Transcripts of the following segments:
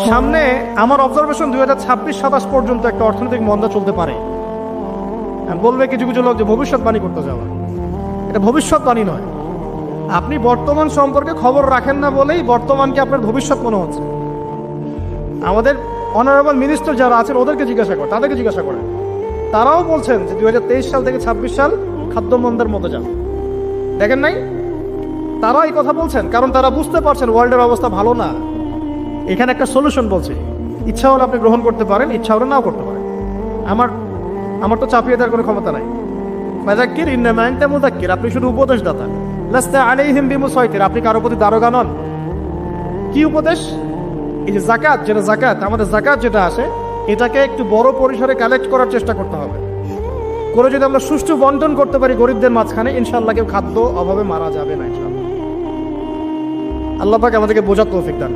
সামনে আমার অবজারভেশন 2026-27 পর্যন্ত একটা অর্থনৈতিক মন্দা চলতে পারে। বলবে কিছু কিছু লোক যে ভবিষ্যৎবাণী করতে যাওয়া, এটা ভবিষ্যৎবাণী নয়। আপনি বর্তমান সম্পর্কে খবর রাখেন না বলেই বর্তমানকে আপনার ভবিষ্যৎ মনে হচ্ছে। আমাদের অনারেবল মিনিস্টার যারা আছেন ওদেরকে জিজ্ঞাসা করেন, তাদেরকে জিজ্ঞাসা করেন, তারাও বলছেন যে 2023 সাল থেকে 26 সাল খাদ্য মন্দার মতো যান। দেখেন নাই, তারা এই কথা বলছেন কারণ তারা বুঝতে পারছেন ওয়ার্ল্ডের অবস্থা ভালো না। এখানে একটা সলিউশন বলছে, ইচ্ছা হলে আপনি গ্রহণ করতে পারেন, ইচ্ছা হলে নাও করতে পারেন। আমার তো চাপিয়ে দেওয়ার কোনো ক্ষমতা নাই। ফাযাক্কির ইন্নামা আনতা মুযাক্কির, আপনি শুধু উপদেশদাতা। লাস্তা আলাইহিম বিমুসাইতির, আপনি কারো প্রতি দারোগা নন। কি উপদেশ? এই যে জাকাত, যেটা জাকাত, আমাদের জাকাত যেটা আছে, এটাকে একটু বড় পরিসরে কালেক্ট করার চেষ্টা করতে হবে। করে যদি আমরা সুষ্ঠু বন্টন করতে পারি গরিবদের মাঝখানে, ইনশাআল্লাহ কেউ খাদ্য অভাবে মারা যাবে না ইনশাআল্লাহ। আল্লাহ পাক আমাদেরকে বোঝার তৌফিক দান।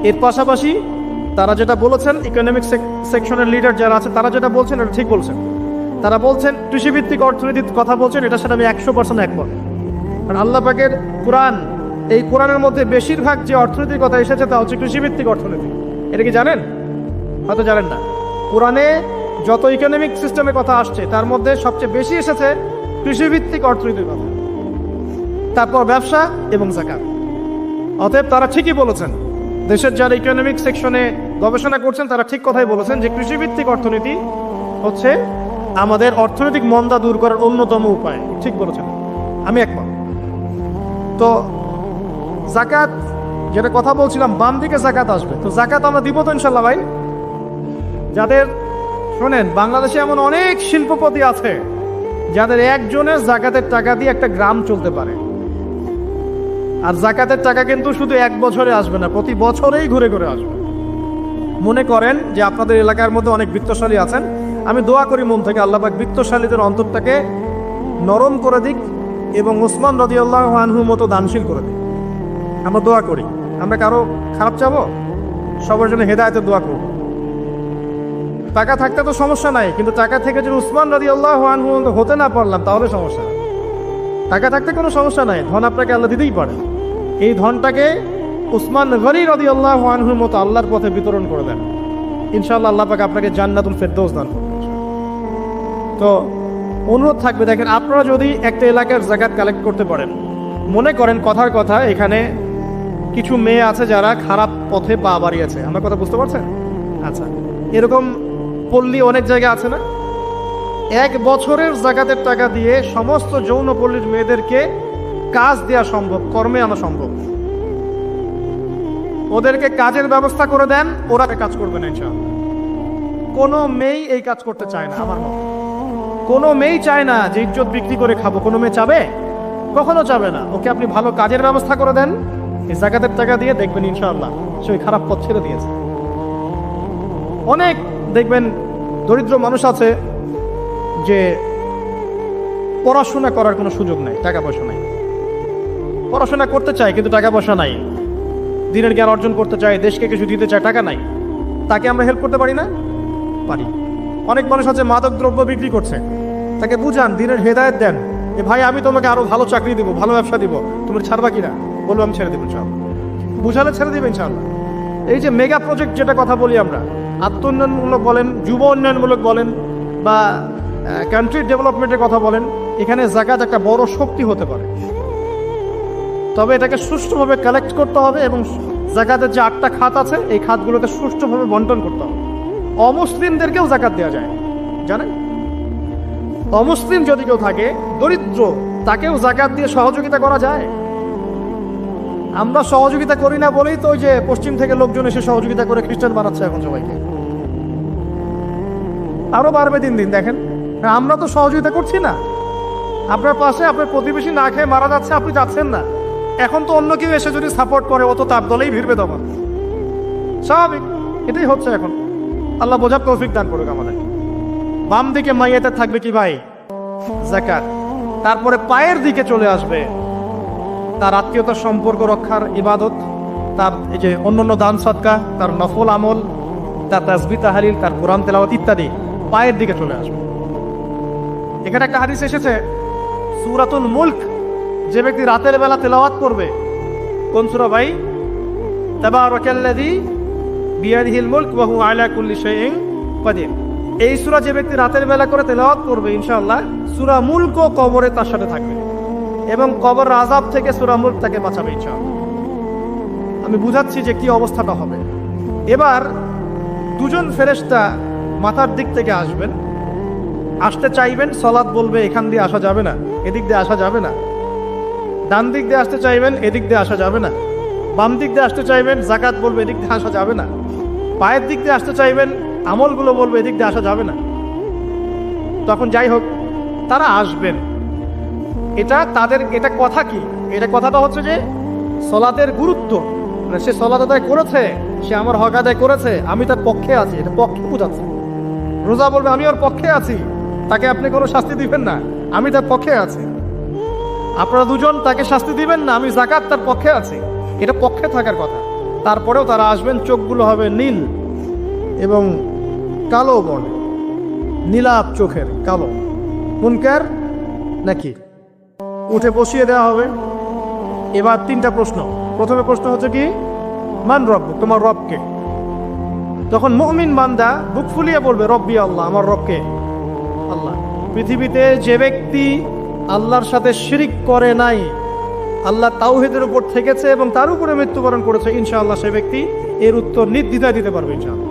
এর পাশাপাশি তারা যেটা বলেছেন, ইকোনমিক সেকশনের লিডার যারা আছে তারা যেটা বলছেন এটা ঠিক বলছেন। তারা বলছেন কৃষিভিত্তিক অর্থনীতির কথা বলছেন, এটার সাথে আমি 100% একমত। কারণ আল্লাহ পাকের কোরআন, এই কোরআনের মধ্যে বেশিরভাগ যে অর্থনীতির কথা এসেছে তা হচ্ছে কৃষিভিত্তিক অর্থনীতি। এটা কি জানেন? হয়তো জানেন না। কোরআনে যত ইকোনমিক সিস্টেমের কথা আসছে তার মধ্যে সবচেয়ে বেশি এসেছে কৃষিভিত্তিক অর্থনীতির কথা, তারপর ব্যবসা এবং যাকাত। অতএব তারা ঠিকই বলেছেন, দেশের যারা ইকোনমিক সেকশনে গবেষণা করছেন তারা ঠিক কথাই বলেছেন যে কৃষিভিত্তিক অর্থনীতি হচ্ছে আমাদের অর্থনৈতিক মন্দা দূর করার অন্যতম উপায়। ঠিক বলেছেন, আমি একমত। তো যাকাত যেটা কথা বলছিলাম, বাম দিকে যাকাত আসবে, তো যাকাত আমরা দিব তো ইনশাল্লাহ ভাই। যাদের শোনেন, বাংলাদেশে এমন অনেক শিল্পপতি আছে যাদের একজনের যাকাতের টাকা দিয়ে একটা গ্রাম চলতে পারে। আর যাকাতের টাকা কিন্তু শুধু এক বছরে আসবে না, প্রতি বছরেই ঘুরে ঘুরে আসবে। মনে করেন যে আপনাদের এলাকার মধ্যে অনেক বৃত্তশালী আছেন, আমি দোয়া করি মন থেকে আল্লাহ পাক বৃত্তশালীদের অন্তরটাকে নরম করে দিক এবং উসমান রাদিয়াল্লাহু আনহুর মতো দানশীল করে দিক। আমরা দোয়া করি, আমরা কারো খারাপ চাবো, সবার জন্য হেদায়েতের দোয়া করব। টাকা থাকতে তো সমস্যা নাই, কিন্তু টাকা থেকে যদি উসমান রাদিয়াল্লাহু আনহু হতে না পারলাম তাহলে সমস্যা। টাকা থাকতে কোনো সমস্যা নাই, ধন আপনাকে আল্লাহ দিতেই পারে। এই ধনটাকে উসমান গনি রাদিয়াল্লাহু আনহুর মতো আল্লাহর পথে বিতরণ করে দেন, ইনশাআল্লাহ আল্লাহ পাক আপনাকে জান্নাতুল ফেরদৌস দান করবেন। তো অনুরোধ থাকবে, দেখেন আপনারা যদি একটা এলাকার যাকাত কালেক্ট করতে পারেন, মনে করেন কথার কথা এখানে কিছু মেয়ে আছে যারা খারাপ পথে পা বাড়িয়েছে, আমার কথা বুঝতে পারছেন? আচ্ছা, এরকম পল্লী অনেক জায়গায় আছে না? এক বছরের যাকাতের টাকা দিয়ে সমস্ত যৌন পল্লীর মেয়েদেরকে কাজ দেওয়া সম্ভব, কর্মে আনা সম্ভব। ওদেরকে কাজের ব্যবস্থা করে দেন, ওরা কাজ করবে না ইনশাআল্লাহ। কোনো মেয়ে এই কাজ করতে চায় না, আমার মত। কোনো মেয়ে চায় না যে ইজ্জত বিক্রি করে খাবো, কোনো মেয়ে চাবে? কখনো চাবে না। ওকে আপনি ভালো কাজের ব্যবস্থা করে দেন, এই যাকাতের টাকা দিয়ে দেখবেন ইনশাআল্লাহ সে ওই খারাপ পথ ছেড়ে দিয়েছে। অনেক দেখবেন দরিদ্র মানুষ আছে যে পড়াশোনা করার কোনো সুযোগ নাই, টাকা পয়সা নাই, পড়াশোনা করতে চায় কিন্তু টাকা পয়সা নাই, দিনের জ্ঞান অর্জন করতে চায়, দেশকে কিছু দিতে চায়, টাকা নাই। তাকে আমরা হেল্প করতে পারি না? পারি। অনেক মানুষ আছে মাদক দ্রব্য বিক্রি করছে, তাকে বুঝান, দিনের হেদায়েত দেন, যে ভাই আমি তোমাকে আরো ভালো চাকরি দিব, ভালো ব্যবসা দিব, তুমি ছাড়বা কিনা? বলবো আমি ছেড়ে দেবো ইনশাআল্লাহ। বুঝালে ছেড়ে দেবে ইনশাআল্লাহ। এই যে মেগা প্রজেক্ট যেটা কথা বলি আমরা, আত্ম উন্নয়নমূলক বলেন, যুব উন্নয়নমূলক বলেন, বা কান্ট্রি ডেভেলপমেন্টের কথা বলেন, এখানে যাকাত একটা বড় শক্তি হতে পারে। তবে এটাকে সুষ্ঠুভাবে কালেক্ট করতে হবে এবং যাকাতের যে 8টা খাত আছে এই খাতগুলোকে সুষ্ঠুভাবে বন্টন করতে হবে। অমুসলিমদেরকেও যাকাত দেওয়া যায়, জানেন? অমুসলিম যদি কেউ থাকে, দরিদ্র, তাকেও যাকাত দিয়ে সহযোগিতা করা যায়। আমরা সহযোগিতা করি না বলেই তো ওই যে পশ্চিম থেকে লোকজন এসে সহযোগিতা করে খ্রিস্টান বানাচ্ছে এখন সবাইকে। আরো বাড়বে দিন দিন, দেখেন। আমরা তো সহযোগিতা করছি না। আপনার পাশে আপনার প্রতিবেশী না খেয়ে মারা যাচ্ছে, আপনি যাচ্ছেন না। এখন তো অন্য কেউ এসে যদি সাপোর্ট করে, ও তো তার দলেই ভিড়বে তখন, স্বাভাবিক। এটাই হচ্ছে এখন। আল্লাহ বোঝার তৌফিক দান করুক আমাদের। বাম দিকে মাইয়াতে থাকবে কি ভাই? যাকাত। তারপরে পায়ের দিকে চলে আসবে তার আত্মীয়তার সম্পর্ক রক্ষার ইবাদত, তার এই যে অন্যান্য দান সদকা, তার নফল আমল, তার তাসবিহ তাহলিল, তার কোরআন তেলাওয়াত ইত্যাদি পায়ের দিকে চলে আসবে। এখানে একটা হাদিস এসেছে, সূরাতুল মুলক যে ব্যক্তি রাতের বেলা তেলাওয়াত করবে, কোন সূরা ভাই? তাবারাকাল্লাযী বিয়াদিহিল মুলক ওয়া হুয়া আলা কুল্লি শাইইন কাদির। এই সূরা যে ব্যক্তি রাতের বেলা করে তেলাওয়াত করবে ইনশাআল্লাহ সূরা মুলক কবরে তার সাথে থাকবে এবং কবর আযাব থেকে সূরা মুলক তাকে বাঁচাবে ইনশাআল্লাহ। আমি বুঝাচ্ছি যে কি অবস্থাটা হবে। এবার দুজন ফেরেশতা মাথার দিক থেকে আসবেন, আসতে চাইবেন, সালাত বলবে এখান দিয়ে আসা যাবে না, এদিক দিয়ে আসা যাবে না। ডান দিক দিয়ে আসতে চাইবেন, এদিক দিয়ে আসা যাবে না। বাম দিক দিয়ে আসতে চাইবেন, যাকাত বলবে এদিক দিয়ে আসা যাবে না। পায়ের দিক দিয়ে আসতে চাইবেন, আমলগুলো বলবে এদিক দিয়ে আসা যাবে না। তখন যাই হোক তারা আসবেন। এটা তাদের এটা কথা কি? এটা কথাটা হচ্ছে যে সলাতের গুরুত্ব, মানে সে সলাত আদায় করেছে, সে আমার হক আদায় করেছে, আমি তার পক্ষে আছি, এটা পক্ষে বোঝাচ্ছে। রোজা বলবে আমি ওর পক্ষে আছি, তাকে আপনি কোনো শাস্তি দিবেন না, আমি তার পক্ষে আছি। আপনারা দুজন তাকে শাস্তি দিবেন না, আমি যাকাত তার পক্ষে আছি, এটা পক্ষে থাকার কথা। তারপরেও তারা আসবেন, চোখগুলো হবে নীল এবং কালো বর্ণ, নীলাপ চোখের কালো। মুনকার নাকি উঠে বসিয়ে দেওয়া হবে। এবার তিনটা প্রশ্ন। প্রথমে প্রশ্ন হচ্ছে কি, মান রব, তোমার রবকে? তখন মুমিন বান্দা বুক ফুলিয়ে বলবে রব্বি আল্লাহ, আমার রবকে আল্লাহ। পৃথিবীতে যে ব্যক্তি আল্লাহর সাথে শিরিক করে নাই, আল্লাহ তাওহীদের উপর থেকেছে এবং তার উপরে মৃত্যুবরণ করেছে, ইনশাআল্লাহ সে ব্যক্তি এর উত্তর নির্দ্বিধায় দিতে পারবে ইনশাআল্লাহ।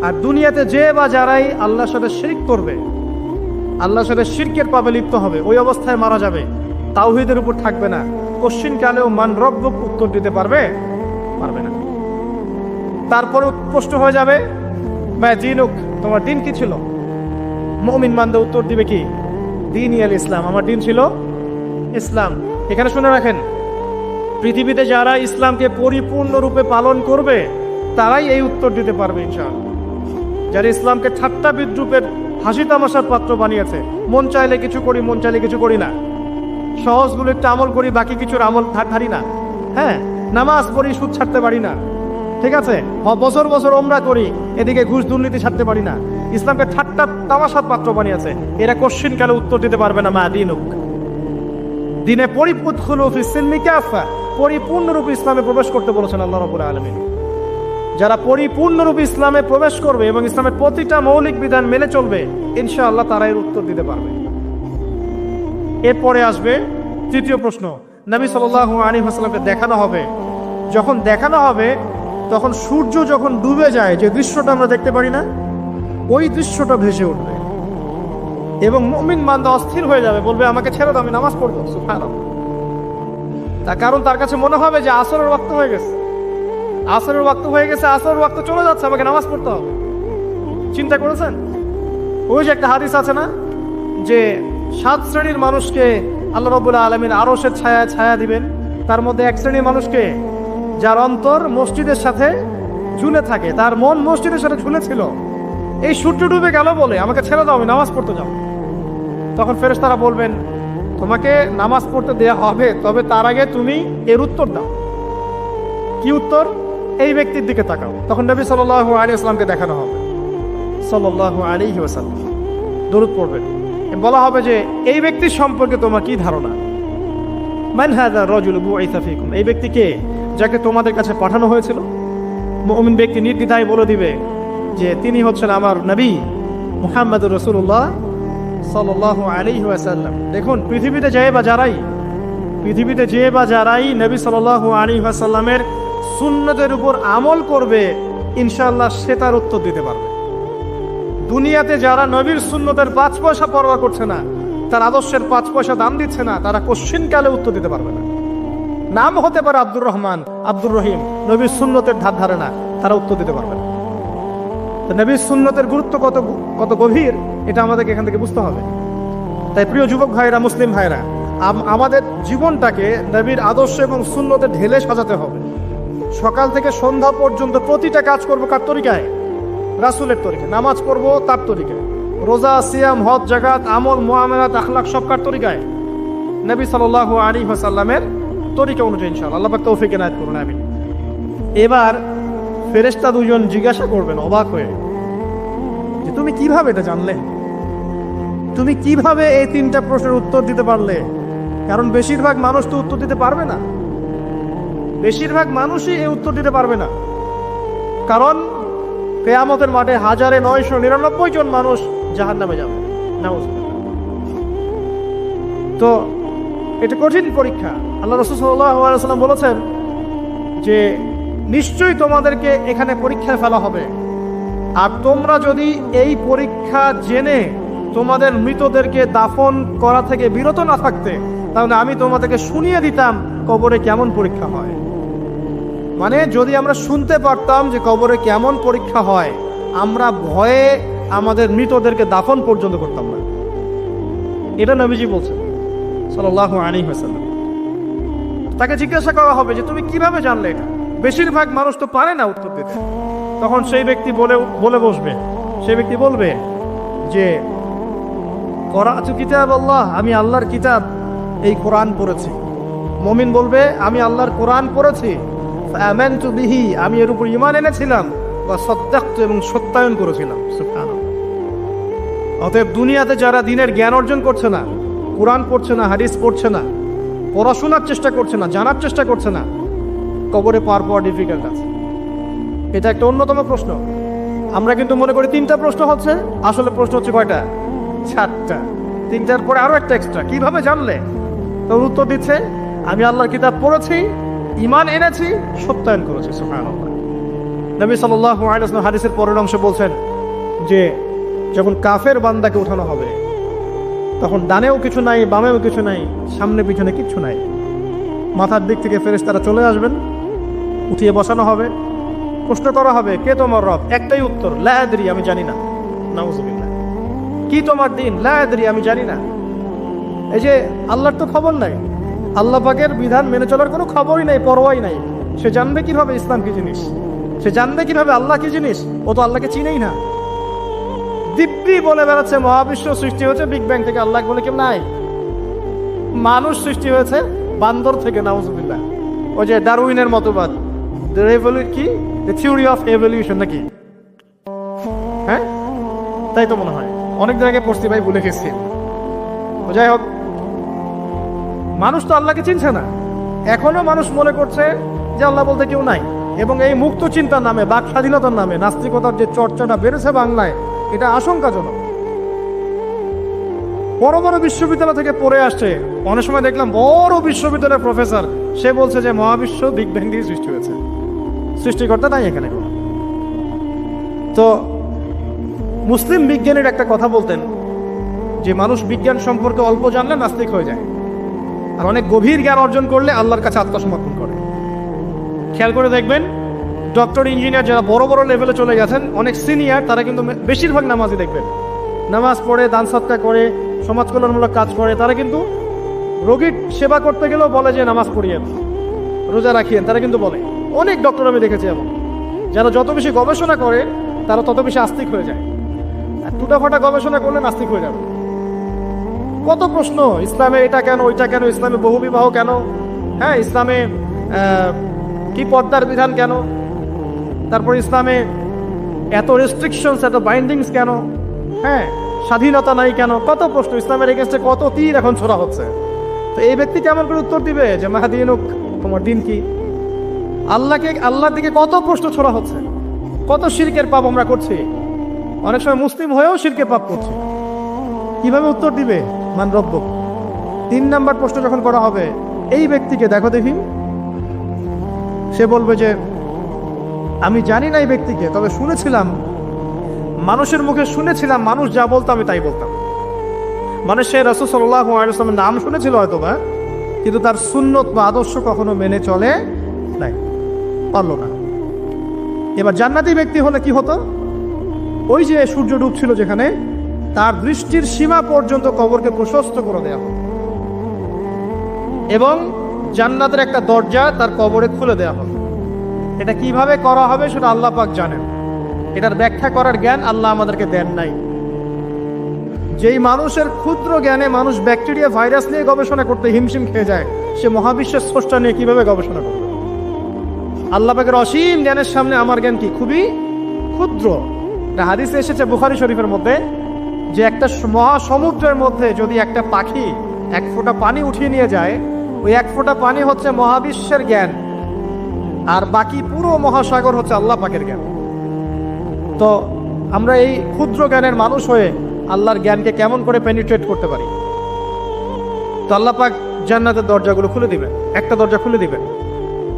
আর দুনিয়াতে যে বা যারাই আল্লাহর সাথে শিরিক করবে, আল্লাহর সাথে শিরকের পাবে লিপ্ত হবে, ওই অবস্থায় মারা যাবে, তাওহীদের উপর থাকবে না, কোশ্চিনকালেও মান রব্বুক উত্তর দিতে পারবে না। তারপরে প্রশ্ন হয়ে যাবে মা দিনুক, তোমার দিন কি ছিল? মুমিন বান্দা উত্তর দিবে কি, দিন ইয়াল ইসলাম, আমার দিন ছিল ইসলাম। এখানে শুনে রাখেন, পৃথিবীতে যারা ইসলামকে পরিপূর্ণরূপে পালন করবে তারাই এই উত্তর দিতে পারবে ইনশাআল্লাহ। যারা ইসলামকে ঠাট্টা বিদ্রুপের হাসি তামাশার পাত্র বানিয়েছে, মন চাইলে কিছু করি, মন চাইলে কিছু করি না, সহজগুলো একটু আমল করি, বাকি কিছুর আমল ধারি না, হ্যাঁ নামাজ পড়ি, সুদ ছাড়তে পারি না, ঠিক আছে, বছর বছর ওমরা করি, এদিকে ঘুষ দুর্নীতি ছাড়তে পারি না, ইসলামকে ঠাট্টা তামাশার পাত্র বানিয়েছে, এরা কোশ্চিন কালে উত্তর দিতে পারবে না মা দিনুক। দিনে পরিপূর্ণরূপে ইসলামে প্রবেশ করতে বলেছেন আল্লাহ রাব্বুল আলামিন। যারা পরিপূর্ণরূপে ইসলামে প্রবেশ করবে এবং ইসলামের প্রতিটা মৌলিক বিধান মেনে চলবে, ইনশাআল্লাহ তারা এর উত্তর দিতে পারবে। এরপরে আসবে তৃতীয় প্রশ্ন। নবী সাল্লাল্লাহু আলাইহি ওয়াসাল্লামকে দেখানো হবে। যখন দেখানো হবে তখন সূর্য যখন ডুবে যায়, যে দৃশ্যটা আমরা দেখতে পারি না, ওই দৃশ্যটা ভেসে উঠবে এবং মুমিন বান্দা অস্থির হয়ে যাবে, বলবে আমাকে ছেড়ে দাও, আমি নামাজ পড়বো। সুবহানাল্লাহ। তার কারণ তার কাছে মনে হবে যে আসরের ওয়াক্ত হয়ে গেছে, আসরের ওয়াক্ত হয়ে গেছে, আসরের ওয়াক্ত চলে যাচ্ছে, আমাকে নামাজ পড়তে হবে। চিন্তা করেছেন? ওই যে একটা হাদিস আছে না, যে 7 শ্রেণীর মানুষকে আল্লাহ রাব্বুল আলামিন আরশের ছায়া দিবেন। তার মধ্যে এক শ্রেণীর মানুষকে যার অন্তর মসজিদের সাথে ঝুলে থাকে, তার মন মসজিদের সাথে ঝুলে ছিল, এই সূর্য ডুবে গেল বলে আমাকে ছেড়ে দাও, আমি নামাজ পড়তে যাও। তখন ফেরেশতারা বলবেন তোমাকে নামাজ পড়তে দেয়া হবে, তবে তার আগে তুমি এর উত্তর দাও। কি উত্তর? এই ব্যক্তির দিকে তাকাও। তখন নবী সাল্লাল্লাহু আলাইহি ওয়াসাল্লামকে দেখানো হবে, সাল্লাল্লাহু আলাইহি ওয়াসাল্লাম দরুদ পড়বেন। বলা হবে যে এই ব্যক্তির সম্পর্কে তোমার কি ধারণা? মান হাযা রাজুলু বুইসা ফীকুম, এই ব্যক্তি কে, যাকে তোমাদের কাছে পাঠানো হয়েছিল? মুমিন ব্যক্তি নির্দ্বিধায় বলে দিবে যে তিনি হচ্ছেন আমার নবী মুহাম্মদুর রাসূলুল্লাহ সাল্লাল্লাহু আলাইহি ওয়াসাল্লাম। দেখুন, পৃথিবীতে যে বা যারাই নবী সাল্লাল্লাহু আলাইহি ওয়াসাল্লামের সুন্নতের উপর আমল করবে, ইনশাআল্লাহ সে তার উত্তর দিতে পারবে। দুনিয়াতে যারা নবীর সুন্নতের 5 পয়সা পরোয়া করছে না, তার আদর্শের 5 পয়সা দাম দিচ্ছে না, তারা কোশ্চিন কালে উত্তর দিতে পারবে না। নাম হতে পারে আব্দুর রহমান, আব্দুর রহিম, নবীর সুন্নতের ধার ধারে না, তারা উত্তর দিতে পারবে না। নবীর সুন্নতের গুরুত্ব কত গভীর, এটা আমাদেরকে এখান থেকে বুঝতে হবে। তাই প্রিয় যুবক ভাইরা, মুসলিম ভাইরা, আমাদের জীবনটাকে নবীর আদর্শ এবং সুন্নতে ঢেলে সাজাতে হবে। সকাল থেকে সন্ধ্যা পর্যন্ত প্রতিটা কাজ করবো কার তরিকায়? রাসূলের তরিকায়। নামাজ পড়বো তার তরিকায়, রোজা, সিয়াম, হজ, জাকাত, আমল, মুআমালাত, আখলাক সব কার তরিকায়? নবী সাল্লাল্লাহু আলাইহি ওয়াসাল্লামের তরিকা অনুযায়ী ইনশাআল্লাহ। আল্লাহ পাক তৌফিক এনায়েত করুন, আমিন। এবার ফেরেশতা দুজন জিজ্ঞাসা করবেন অবাক হয়ে যে তুমি কিভাবে এটা জানলে? তুমি কিভাবে এই 3টা প্রশ্নের উত্তর দিতে পারলে? কারণ বেশিরভাগ মানুষ তো উত্তর দিতে পারবে না, বেশিরভাগ মানুষই এই উত্তর দিতে পারবে না। কারণ কিয়ামতের মাঠে 1999 জন মানুষ জাহান্নামে যাবে। নাউজুবিল্লাহ। তো এটা কঠিন পরীক্ষা। আল্লাহ রাসূল সাল্লাল্লাহু আলাইহি ওয়াসাল্লাম বলেছেন যে নিশ্চয়ই তোমাদেরকে এখানে পরীক্ষায় ফেলা হবে, আর তোমরা যদি এই পরীক্ষা জেনে তোমাদের মৃতদেরকে দাফন করা থেকে বিরত না থাকতে, তাহলে আমি তোমাদেরকে শুনিয়ে দিতাম কবরে কেমন পরীক্ষা হয়। মানে যদি আমরা শুনতে পারতাম যে কবরে কেমন পরীক্ষা হয়, আমরা ভয়ে আমাদের মৃতদেরকে দাফন পর্যন্ত করতাম না। এটা নবীজি বলছেন সাল্লাল্লাহু আলাইহি ওয়াসাল্লাম। তাকে জিজ্ঞাসা করা হবে যে তুমি কিভাবে জানলে এটা? বেশিরভাগ মানুষ তো পারে না উত্তর দিতে। তখন সেই ব্যক্তি বলে বসবে, সেই ব্যক্তি বলবে যে করাতু কিতাব আল্লাহ, আমি আল্লাহর কিতাব এই কোরআন পড়েছি। মুমিন বলবে আমি আল্লাহর কোরআন পড়েছি, আমানতু বিহি, আমি এর উপর ঈমান এনেছিলাম, ওয়া সাদ্দাকতু, এবং সত্যায়ন করেছিলাম। সুবহানাল্লাহ। অতএব দুনিয়াতে যারা দ্বীনের জ্ঞান অর্জন করছে না, কোরআন পড়ছে না, হাদিস পড়ছে না, পড়াশোনার চেষ্টা করছে না, জানার চেষ্টা করছে না, কবরে পার পাওয়া ডিফিকাল্ট আছে। এটা একটা অন্যতম প্রশ্ন। আমরা কিন্তু মনে করি 3টা প্রশ্ন হচ্ছে, আসলে প্রশ্ন হচ্ছে কয়টা? 4টা। 3টার পরে আরো একটা এক্সট্রা। কিভাবে জানলে? তো উত্তর দিচ্ছে আমি আল্লাহর কিতাব পড়েছি, ঈমান এনেছি, সত্যায়ন করেছি। সুবহানাল্লাহ। নবী সাল্লাল্লাহু আলাইহি ওয়াসাল্লাম হাদিসের পরের অংশে বলছেন যে যখন কাফের বান্দাকে উঠানো হবে, তখন ডানেও কিছু নাই, বামেও কিছু নাই, সামনে পিছনে কিচ্ছু নাই। মাথার দিক থেকে ফেরেশতারা চলে আসবেন, উঠিয়ে বসানো হবে, প্রশ্ন করা হবে কে তোমার রব? একটাই উত্তর, লা আদরি, আমি জানি না। নাউজুবিল্লাহ। কি তোমার দিন? লা আদরি, আমি জানি না। এই যে আল্লাহর তো খবর নাই, আল্লাহ পাকের বিধান মেনে চলার কোনো খবরই নাই, পরোয়াই নাই। সে জানবে কিভাবে ইসলাম কি জিনিস? সে জানবে কিভাবে আল্লাহ কি জিনিস? ও তো আল্লাহকে চিনেই না। দিব্যি বলে বেড়াচ্ছে মহাবিশ্ব সৃষ্টি হয়েছে বিগ ব্যাং থেকে, আল্লাহ বলে কেউ নাই। মানুষ সৃষ্টি হয়েছে বান্দর থেকে। নাউজুবিল্লাহ। ওই যে ডারউইনের মতবাদ, কি থিওরি অফ এভলিউশন নাকি? হ্যাঁ, তাই তো মনে হয়। অনেক জায়গায় পড়ছি ভাই, ভুলে গেছি। যাই হোক, মানুষ তো আল্লাহকে চিনছে না। এখনো মানুষ মনে করছে যে আল্লাহ বলতে কেউ নাই। এবং এই মুক্ত চিন্তার নামে, বাক স্বাধীনতার নামে নাস্তিকতার যে চর্চাটা বেড়েছে বাংলায়, এটা আশঙ্কাজনক। বড় বড় বিশ্ববিদ্যালয় থেকে পড়ে আসছে, অনেক সময় দেখলাম বড় বিশ্ববিদ্যালয়ের প্রফেসর, সে বলছে যে মহাবিশ্ব বিগ ব্যাং দিয়ে সৃষ্টি হয়েছে, সৃষ্টিকর্তা নাই এখানে কোনো। তো মুসলিম বিজ্ঞানীর একটা কথা বলতেন যে মানুষ বিজ্ঞান সম্পর্কে অল্প জানলে নাস্তিক হয়ে যায়, আর অনেক গভীর জ্ঞান অর্জন করলে আল্লাহর কাছে আত্মসমর্পণ করে। খেয়াল করে দেখবেন, ডক্টর, ইঞ্জিনিয়ার যারা বড় বড় লেভেলে চলে গেছেন, অনেক সিনিয়র, তারা কিন্তু বেশিরভাগ নামাজি দেখবেন, নামাজ পড়ে, দান সদকা করে, সমাজ কল্যাণমূলক কাজ করে। তারা কিন্তু রোগীর সেবা করতে গেলেও বলে যে নামাজ পড়িয়েন, রোজা রাখিয়েন, তারা কিন্তু বলে। অনেক ডক্টর আমি দেখেছি এমন, যারা যত বেশি গবেষণা করে তারা তত বেশি আস্তিক হয়ে যায়। আর টুটাফাটা গবেষণা করলে নাস্তিক হয়ে যাবে। কত প্রশ্ন, ইসলামে এটা কেন, ওইটা কেন, ইসলামে বহুবিবাহ কেন, হ্যাঁ, ইসলামে কি পর্দার বিধান কেন, তারপর ইসলামে এত রেস্ট্রিকশনস, এত বাইন্ডিংস কেন, হ্যাঁ, স্বাধীনতা নাই কেন, কত প্রশ্ন। ইসলামের এগেন্স্টে কত তীর এখন ছোড়া হচ্ছে। তো এই ব্যক্তি কেমন করে উত্তর দিবে যে মাহাদিনুক, তোমার দিন কি? আল্লাহর দিকে কত প্রশ্ন ছোড়া হচ্ছে, কত শিরকের পাপ আমরা করছি, অনেক সময় মুসলিম হয়েও শিরকের পাপ করছি। কিভাবে উত্তর দিবে মান রব্বুক? 3 নাম্বার প্রশ্ন যখন করা হবে, এই ব্যক্তিকে দেখো দেখি, সে বলবে যে আমি জানি না এই ব্যক্তিকে, তবে শুনেছিলাম, মানুষের মুখে শুনেছিলাম, মানুষ যা বলতো আমি তাই বলতাম। মানে সে রাসূল সাল্লাল্লাহু আলাইহি ওয়াসাল্লামের নাম শুনেছিল হয়তোবা, কিন্তু তার সুন্নত বা আদর্শ কখনো মেনে চলে নাই, পারল না। এবার জান্নাতি ব্যক্তি হলে কি হতো? ওই যে সূর্য ডুবছিল যেখানে, তার দৃষ্টির সীমা পর্যন্ত কবরকে প্রশস্ত করে দেওয়া হবে, এবং জান্নাতের একটা দরজা তার কবরে খুলে দেওয়া হবে। এটা কিভাবে করা হবে সেটা আল্লাহ পাক জানেন। এটার ব্যাখ্যা করার জ্ঞান আল্লাহ আমাদেরকে দেন নাই। যেই মানুষের ক্ষুদ্র জ্ঞানে মানুষ ব্যাকটেরিয়া, ভাইরাস নিয়ে গবেষণা করতে হিমশিম খেয়ে যায়, সে মহাবিশ্বের স্রষ্টা নিয়ে কিভাবে গবেষণা করবে? আল্লাহ পাকের অসীম জ্ঞানের সামনে আমার জ্ঞান কি? খুবই ক্ষুদ্র। একটা হাদিসে এসেছে বুখারী শরীফের মধ্যে, যে একটা মহাসমুদ্রের মধ্যে যদি একটা পাখি 1 ফোঁটা পানি উঠিয়ে নিয়ে যায়, ওই 1 ফোঁটা পানি হচ্ছে মহাবিশ্বের জ্ঞান, আর বাকি পুরো মহাসাগর হচ্ছে আল্লাহ পাকের জ্ঞান। তো আমরা এই ক্ষুদ্র জ্ঞানের মানুষ হয়ে আল্লাহর জ্ঞানকে কেমন করে পেনিট্রেট করতে পারি? তো আল্লাহ পাক জান্নাতের দরজাগুলো খুলে দিবেন, একটা দরজা খুলে দিবেন,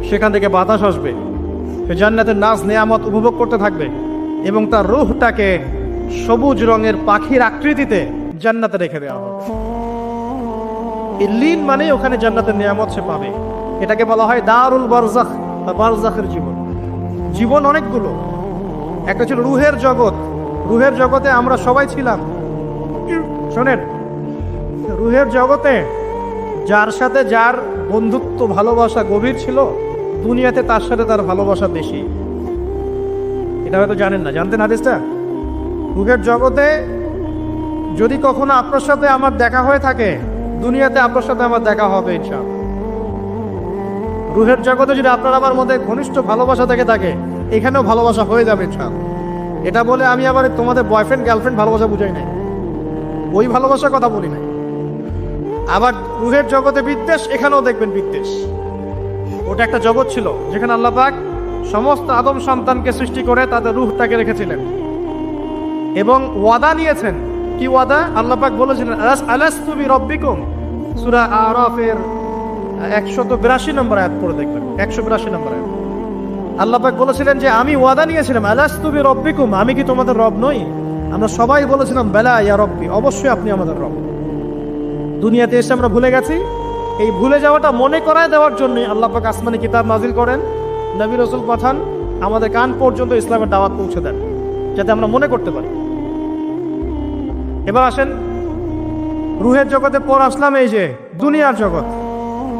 সেখান থেকে বাতাস আসবে, সে জান্নাতের নাজ নেয়ামত উপভোগ করতে থাকবে এবং তার রূহটাকে সবুজ রঙের পাখির আকৃতিতে জান্নাতে রেখে দেওয়া হবে। ইল্লিন মানে ওখানে জান্নাতের নিয়ামত সে পাবে। এটাকে বলা হয় দারুল বারজাখ বা বারজাখের জীবন। জীবন অনেকগুলো, একটা ছিল রুহের জগৎ। রুহের জগতে আমরা সবাই ছিলাম। শোনেন, রুহের জগতে যার সাথে যার বন্ধুত্ব ভালোবাসা গভীর ছিল, দুনিয়াতে তার সাথে তার ভালোবাসা বেশি। এটা হয়তো জানেন না, জানতেন হাদিসটা? রুহের জগতে যদি কখনো আপনার সাথে আমার দেখা হয়ে থাকে, দুনিয়াতে আপনার সাথে আমার দেখা হবে ইনশাআল্লাহ। রুহের জগতে যদি আপনার আমার মধ্যে ঘনিষ্ঠ ভালোবাসা থেকে থাকে, এখানেও ভালোবাসা হয়ে যাবে ইনশাআল্লাহ। এটা বলে আমি আবার তোমাদের বয়ফ্রেন্ড গার্লফ্রেন্ড ভালোবাসা বুঝাই নাই, ওই ভালোবাসার কথা বলি নাই। আবার রুহের জগতে বিদ্বেষ, এখানেও দেখবেন বিদ্বেষ। ওটা একটা জগৎ ছিল যেখানে আল্লাহ পাক সমস্ত আদম সন্তানকে সৃষ্টি করে তাদের রুহটাকে রেখেছিলেন এবং ওয়াদা নিয়েছেন। কি ওয়াদা? আল্লাহ পাক বলেছিলেন আলাস্তু বিরব্বিকুম, সূরা আরাফের 182 নম্বর আয়াত পড়ে দেখবেন, 182 নম্বর আয়াত। আল্লাহ পাক বলেছিলেন যে আমি ওয়াদা নিয়েছিলাম, আলাস্তু বিরব্বিকুম, আমি কি তোমাদের রব নই? আমরা সবাই বলেছিলাম বেলা ইয়া রব্বি, অবশ্যই আপনি আমাদের রব। দুনিয়াতে এসে আমরা ভুলে গেছি। এই ভুলে যাওয়াটা মনে করায় দেওয়ার জন্য আল্লাহ পাক আসমানে কিতাব নাজিল করেন, নবী রাসূল পাঠান, আমাদের কান পর্যন্ত ইসলামের দাওয়াত পৌঁছে দেন, যাতে আমরা মনে করতে পারি। এবার আসেন রুহের জগতে পর আসলাম এই যে দুনিয়ার জগৎ,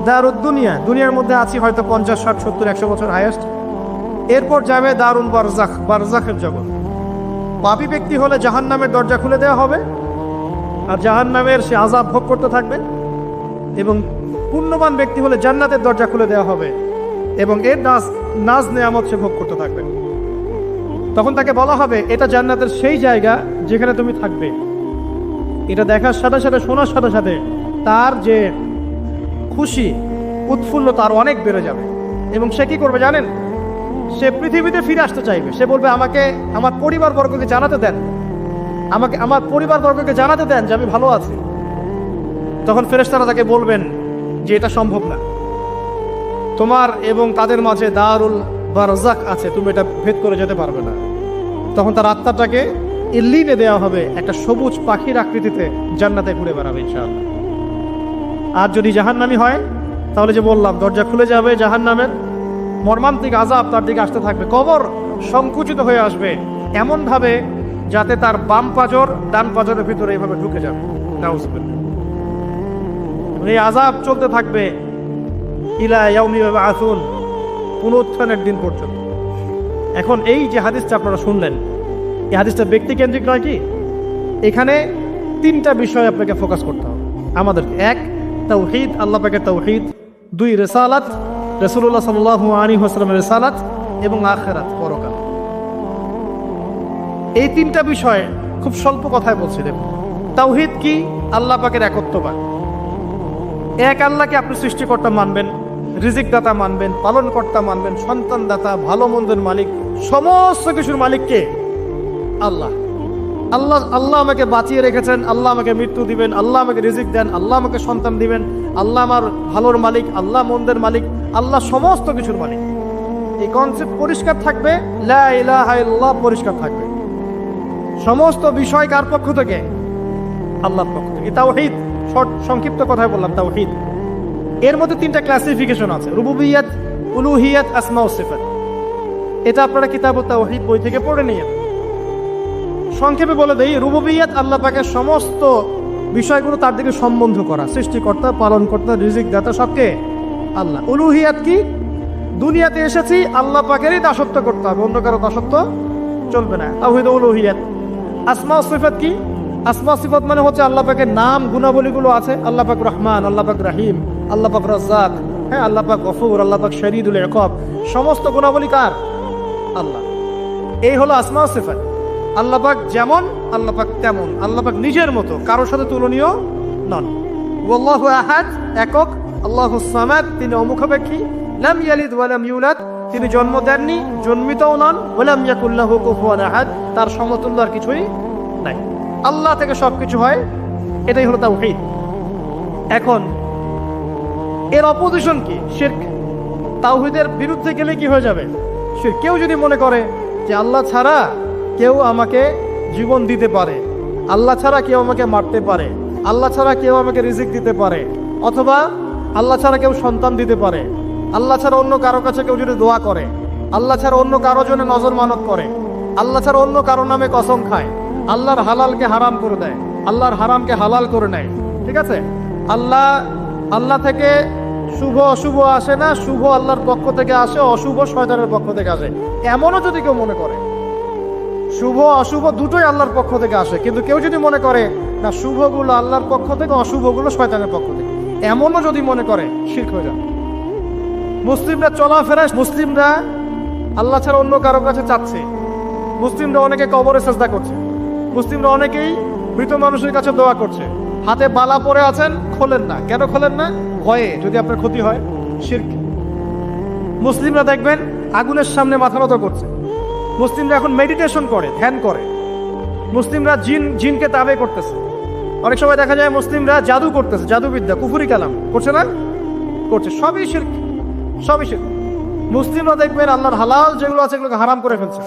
দারুদ দুনিয়া। দুনিয়ার মধ্যে আছি হয়তো 50, 60, 70, 100 বছর হাইয়েস্ট। এরপর যাবে দারুল বারজাখ, বারজাখের জগৎ। পাপী ব্যক্তি হলে জাহান্নামের দরজা খুলে দেওয়া হবে আর জাহান্নামের সে আযাব ভোগ করতে থাকবে, এবং পুণ্যবান ব্যক্তি হলে জান্নাতের দরজা খুলে দেওয়া হবে এবং এর নাজ নেয়ামত সে ভোগ করতে থাকবে। তখন তাকে বলা হবে এটা জান্নাতের সেই জায়গা যেখানে তুমি থাকবে। এটা দেখার সাথে সাথে, শোনার সাথে সাথে তার যে খুশি উৎফুল্লতা আরো অনেক বেড়ে যাবে। এবং সে কি করবে জানেন? সে পৃথিবীতে ফিরে আসতে চাইবে। সে বলবে আমাকে আমার পরিবারবর্গকে জানাতে দেন, আমাকে আমার পরিবারবর্গকে জানাতে দেন যে আমি ভালো আছি। তখন ফেরেশতারা তাকে বলবেন যে এটা সম্ভব না, তোমার এবং তাদের মাঝে দারুল বারজাখ আছে, তুমি এটা ভেদ করে যেতে পারবে না। তখন তার আত্মাটাকে ইল্লিনে দেওয়া হবে, একটা সবুজ পাখির আকৃতিতে জান্নাতে ঘুরে বেড়াবে ইনশাআল্লাহ। আর যদি জাহান্নামী হয় তাহলে যে বললাম দরজা খুলে যাবে, জাহান্নামের মর্মান্তিক আযাব তার দিকে আসতে থাকবে। কবর সংকুচিত হয়ে আসবে এমন ভাবে যাতে তার বাম পাজর ডান পাজরের ভিতরে এইভাবে ঢুকে যাবে। নাউযুবিল্লাহ। এই আযাব চলতে থাকবে ইলা ইয়াউমি ইউবআসুন, পুনরুত্থানের দিন পর্যন্ত। এখন এই যে হাদিসটা আপনারা শুনলেন, এই হাদিসটা ব্যক্তি কেন্দ্রিক নয় কি? এখানে তিনটা বিষয় আপনাকে ফোকাস করতে হবে আমাদেরকে। এক, তাওহীদ, আল্লাহ পাকের তাওহীদ। দুই, রিসালাত, রাসূলুল্লাহ সাল্লাল্লাহু আলাইহি ওয়াসাল্লামের রিসালাত। এবং আখিরাত, পরকাল। এই তিনটা বিষয় খুব স্বল্প কথায় বলছি। দেখুন, তাওহীদ কি? আল্লাহ পাকের একত্ববাদ। এক আল্লাহকে আপনি সৃষ্টিকর্তা মানবেন, রিজিক দাতা মানবেন, পালন কর্তা মানবেন, সন্তান দাতা, ভালো মন্দের মালিক, সমস্ত কিছুর মালিককে আল্লাহ। আল্লাহ আল্লাহ আমাকে বাঁচিয়ে রেখেছেন, আল্লাহ আমাকে মৃত্যু দিবেন, আল্লাহ আমাকে রিজিক দেন, আল্লাহ আমাকে সন্তান দিবেন, আল্লাহ আমার ভালোর মালিক, আল্লাহ মন্দের মালিক, আল্লাহ সমস্ত কিছুর মালিক। এই কনসেপ্ট পরিষ্কার থাকবে, লা ইলাহা ইল্লাল্লাহ পরিষ্কার থাকবে। সমস্ত বিষয় কার পক্ষ থেকে? আল্লাহর পক্ষ থেকে। তাওহীদ, সংক্ষিপ্ত কথায় বললাম তাওহীদ। এর মধ্যে তিনটা ক্লাসিফিকেশন আছে: রুবুবিয়্যাত, উলুহিয়্যাত, আসমা ও সিফাত। এটা আপনারা কিতাবুত তাওহীদ বই থেকে পড়ে নিয়ে। সংক্ষেপে বলে দেই, রুবুবিয়্যাত আল্লাহ পাকের সমস্ত বিষয়গুলো তার দিকে সম্বন্ধ করা, সৃষ্টিকর্তা, পালনকর্তা, রিজিক দাতা সবকে আল্লাহ। উলুহিয়্যাত কি? দুনিয়াতে এসেছি আল্লাহ পাকেরই দাসত্ব করতে হবে, অন্য কারো দাসত্ব চলবে না, তাওহীদ উলুহিয়্যাত। আসমা ও সিফাত কি? আসমা সিফাত মানে হচ্ছে আল্লাহ পাকের নাম গুণাবলীগুলো আছে। আল্লাহ পাক রহমান, আল্লাহ পাক রহিম, আল্লাহ পাক রাজ্জাক, হ্যাঁ, আল্লাহ পাক গফুর, আল্লাহ পাক শরীদুল ইকাব। সমস্ত গুণাবলী কার? আল্লাহ। এই হলো আসমা ও সিফাত। আল্লাহ পাক যেমন, আল্লাহ পাক তেমন, আল্লাহ পাক নিজের মতো, কারোর সাথে তুলনীয় নন। আল্লাহু আহাদ, একক। আল্লাহুস সামাদ, তিনি অমুখাপেক্ষী। লাম ইয়ালিদ ওয়া লাম ইউলাদ তিনি জন্ম দেননি, জন্মিতও নন, ওয়ালাম ইয়াকুল লাহু কুফুয়ান আহাদ, তার সমতুল্য আর কিছুই নাই। আল্লাহ থেকে সবকিছু হয়, এটাই হলো তাওহীদ। এখন এর অপোজিশন কি? শিরক। তাওহীদের বিরুদ্ধে গেলে কি হয়ে যাবে? শিরক। কেউ যদি মনে করে যে আল্লাহ ছাড়া কেউ আমাকে জীবন দিতে পারে, আল্লাহ ছাড়া কেউ আমাকে মারতে পারে, আল্লাহ ছাড়া কেউ আমাকে রিজিক দিতে পারে, অথবা আল্লাহ ছাড়া কেউ সন্তান দিতে পারে, আল্লাহ ছাড়া অন্য কারো কাছে কেউ যদি দোয়া করে, আল্লাহ ছাড়া অন্য কারো জন্য নজর মানত করে, আল্লাহ ছাড়া অন্য কারো নামে কসম খায়, আল্লাহর হালালকে হারাম করে দেয়, আল্লাহর হারামকে হালাল করে নেয়, ঠিক আছে? আল্লাহ থেকে শুভ অশুভ আসে না, শুভ আল্লাহর পক্ষ থেকে আসে, অশুভ শয়তানের পক্ষ থেকে আসে, এমনও যদি কেউ মনে করে, শুভ অশুভ দুটোই আল্লাহর পক্ষ থেকে আসে, কিন্তু কেউ যদি মনে করে না শুভগুলো আল্লাহর পক্ষ থেকে, অশুভগুলো শয়তানের পক্ষ থেকে, এমনও যদি মনে করে, শিরক হয়ে যাবে। মুসলিমরা চলাফেরা, মুসলিমরা আল্লাহ ছাড়া অন্য কারো কাছে চাচ্ছে, মুসলিমরা অনেকে কবরে সেজদা করছে, মুসলিমরা অনেকেই মৃত মানুষের কাছে দোয়া করছে, হাতে বালা পরে আছেন, খোলেন না। কেন খোলেন না? ভয়ে যদি আপনার ক্ষতি হয়, শিরক। মুসলিমরা দেখবেন আগুনের সামনে মাথা নত করছে, মুসলিমরা এখন মেডিটেশন করে, ধ্যান করে, মুসলিমরা জিনকে তাবে করতেছে, অনেক সময় দেখা যায় মুসলিমরা জাদু করতেছে, জাদুবিদ্যা, কুফরি কালাম করছে না? করছে, সবই শিরক, সবই শিরক। মুসলিমরা দেখবেন আল্লাহর হালাল যেগুলো আছে এগুলোকে হারাম করে ফেলছে,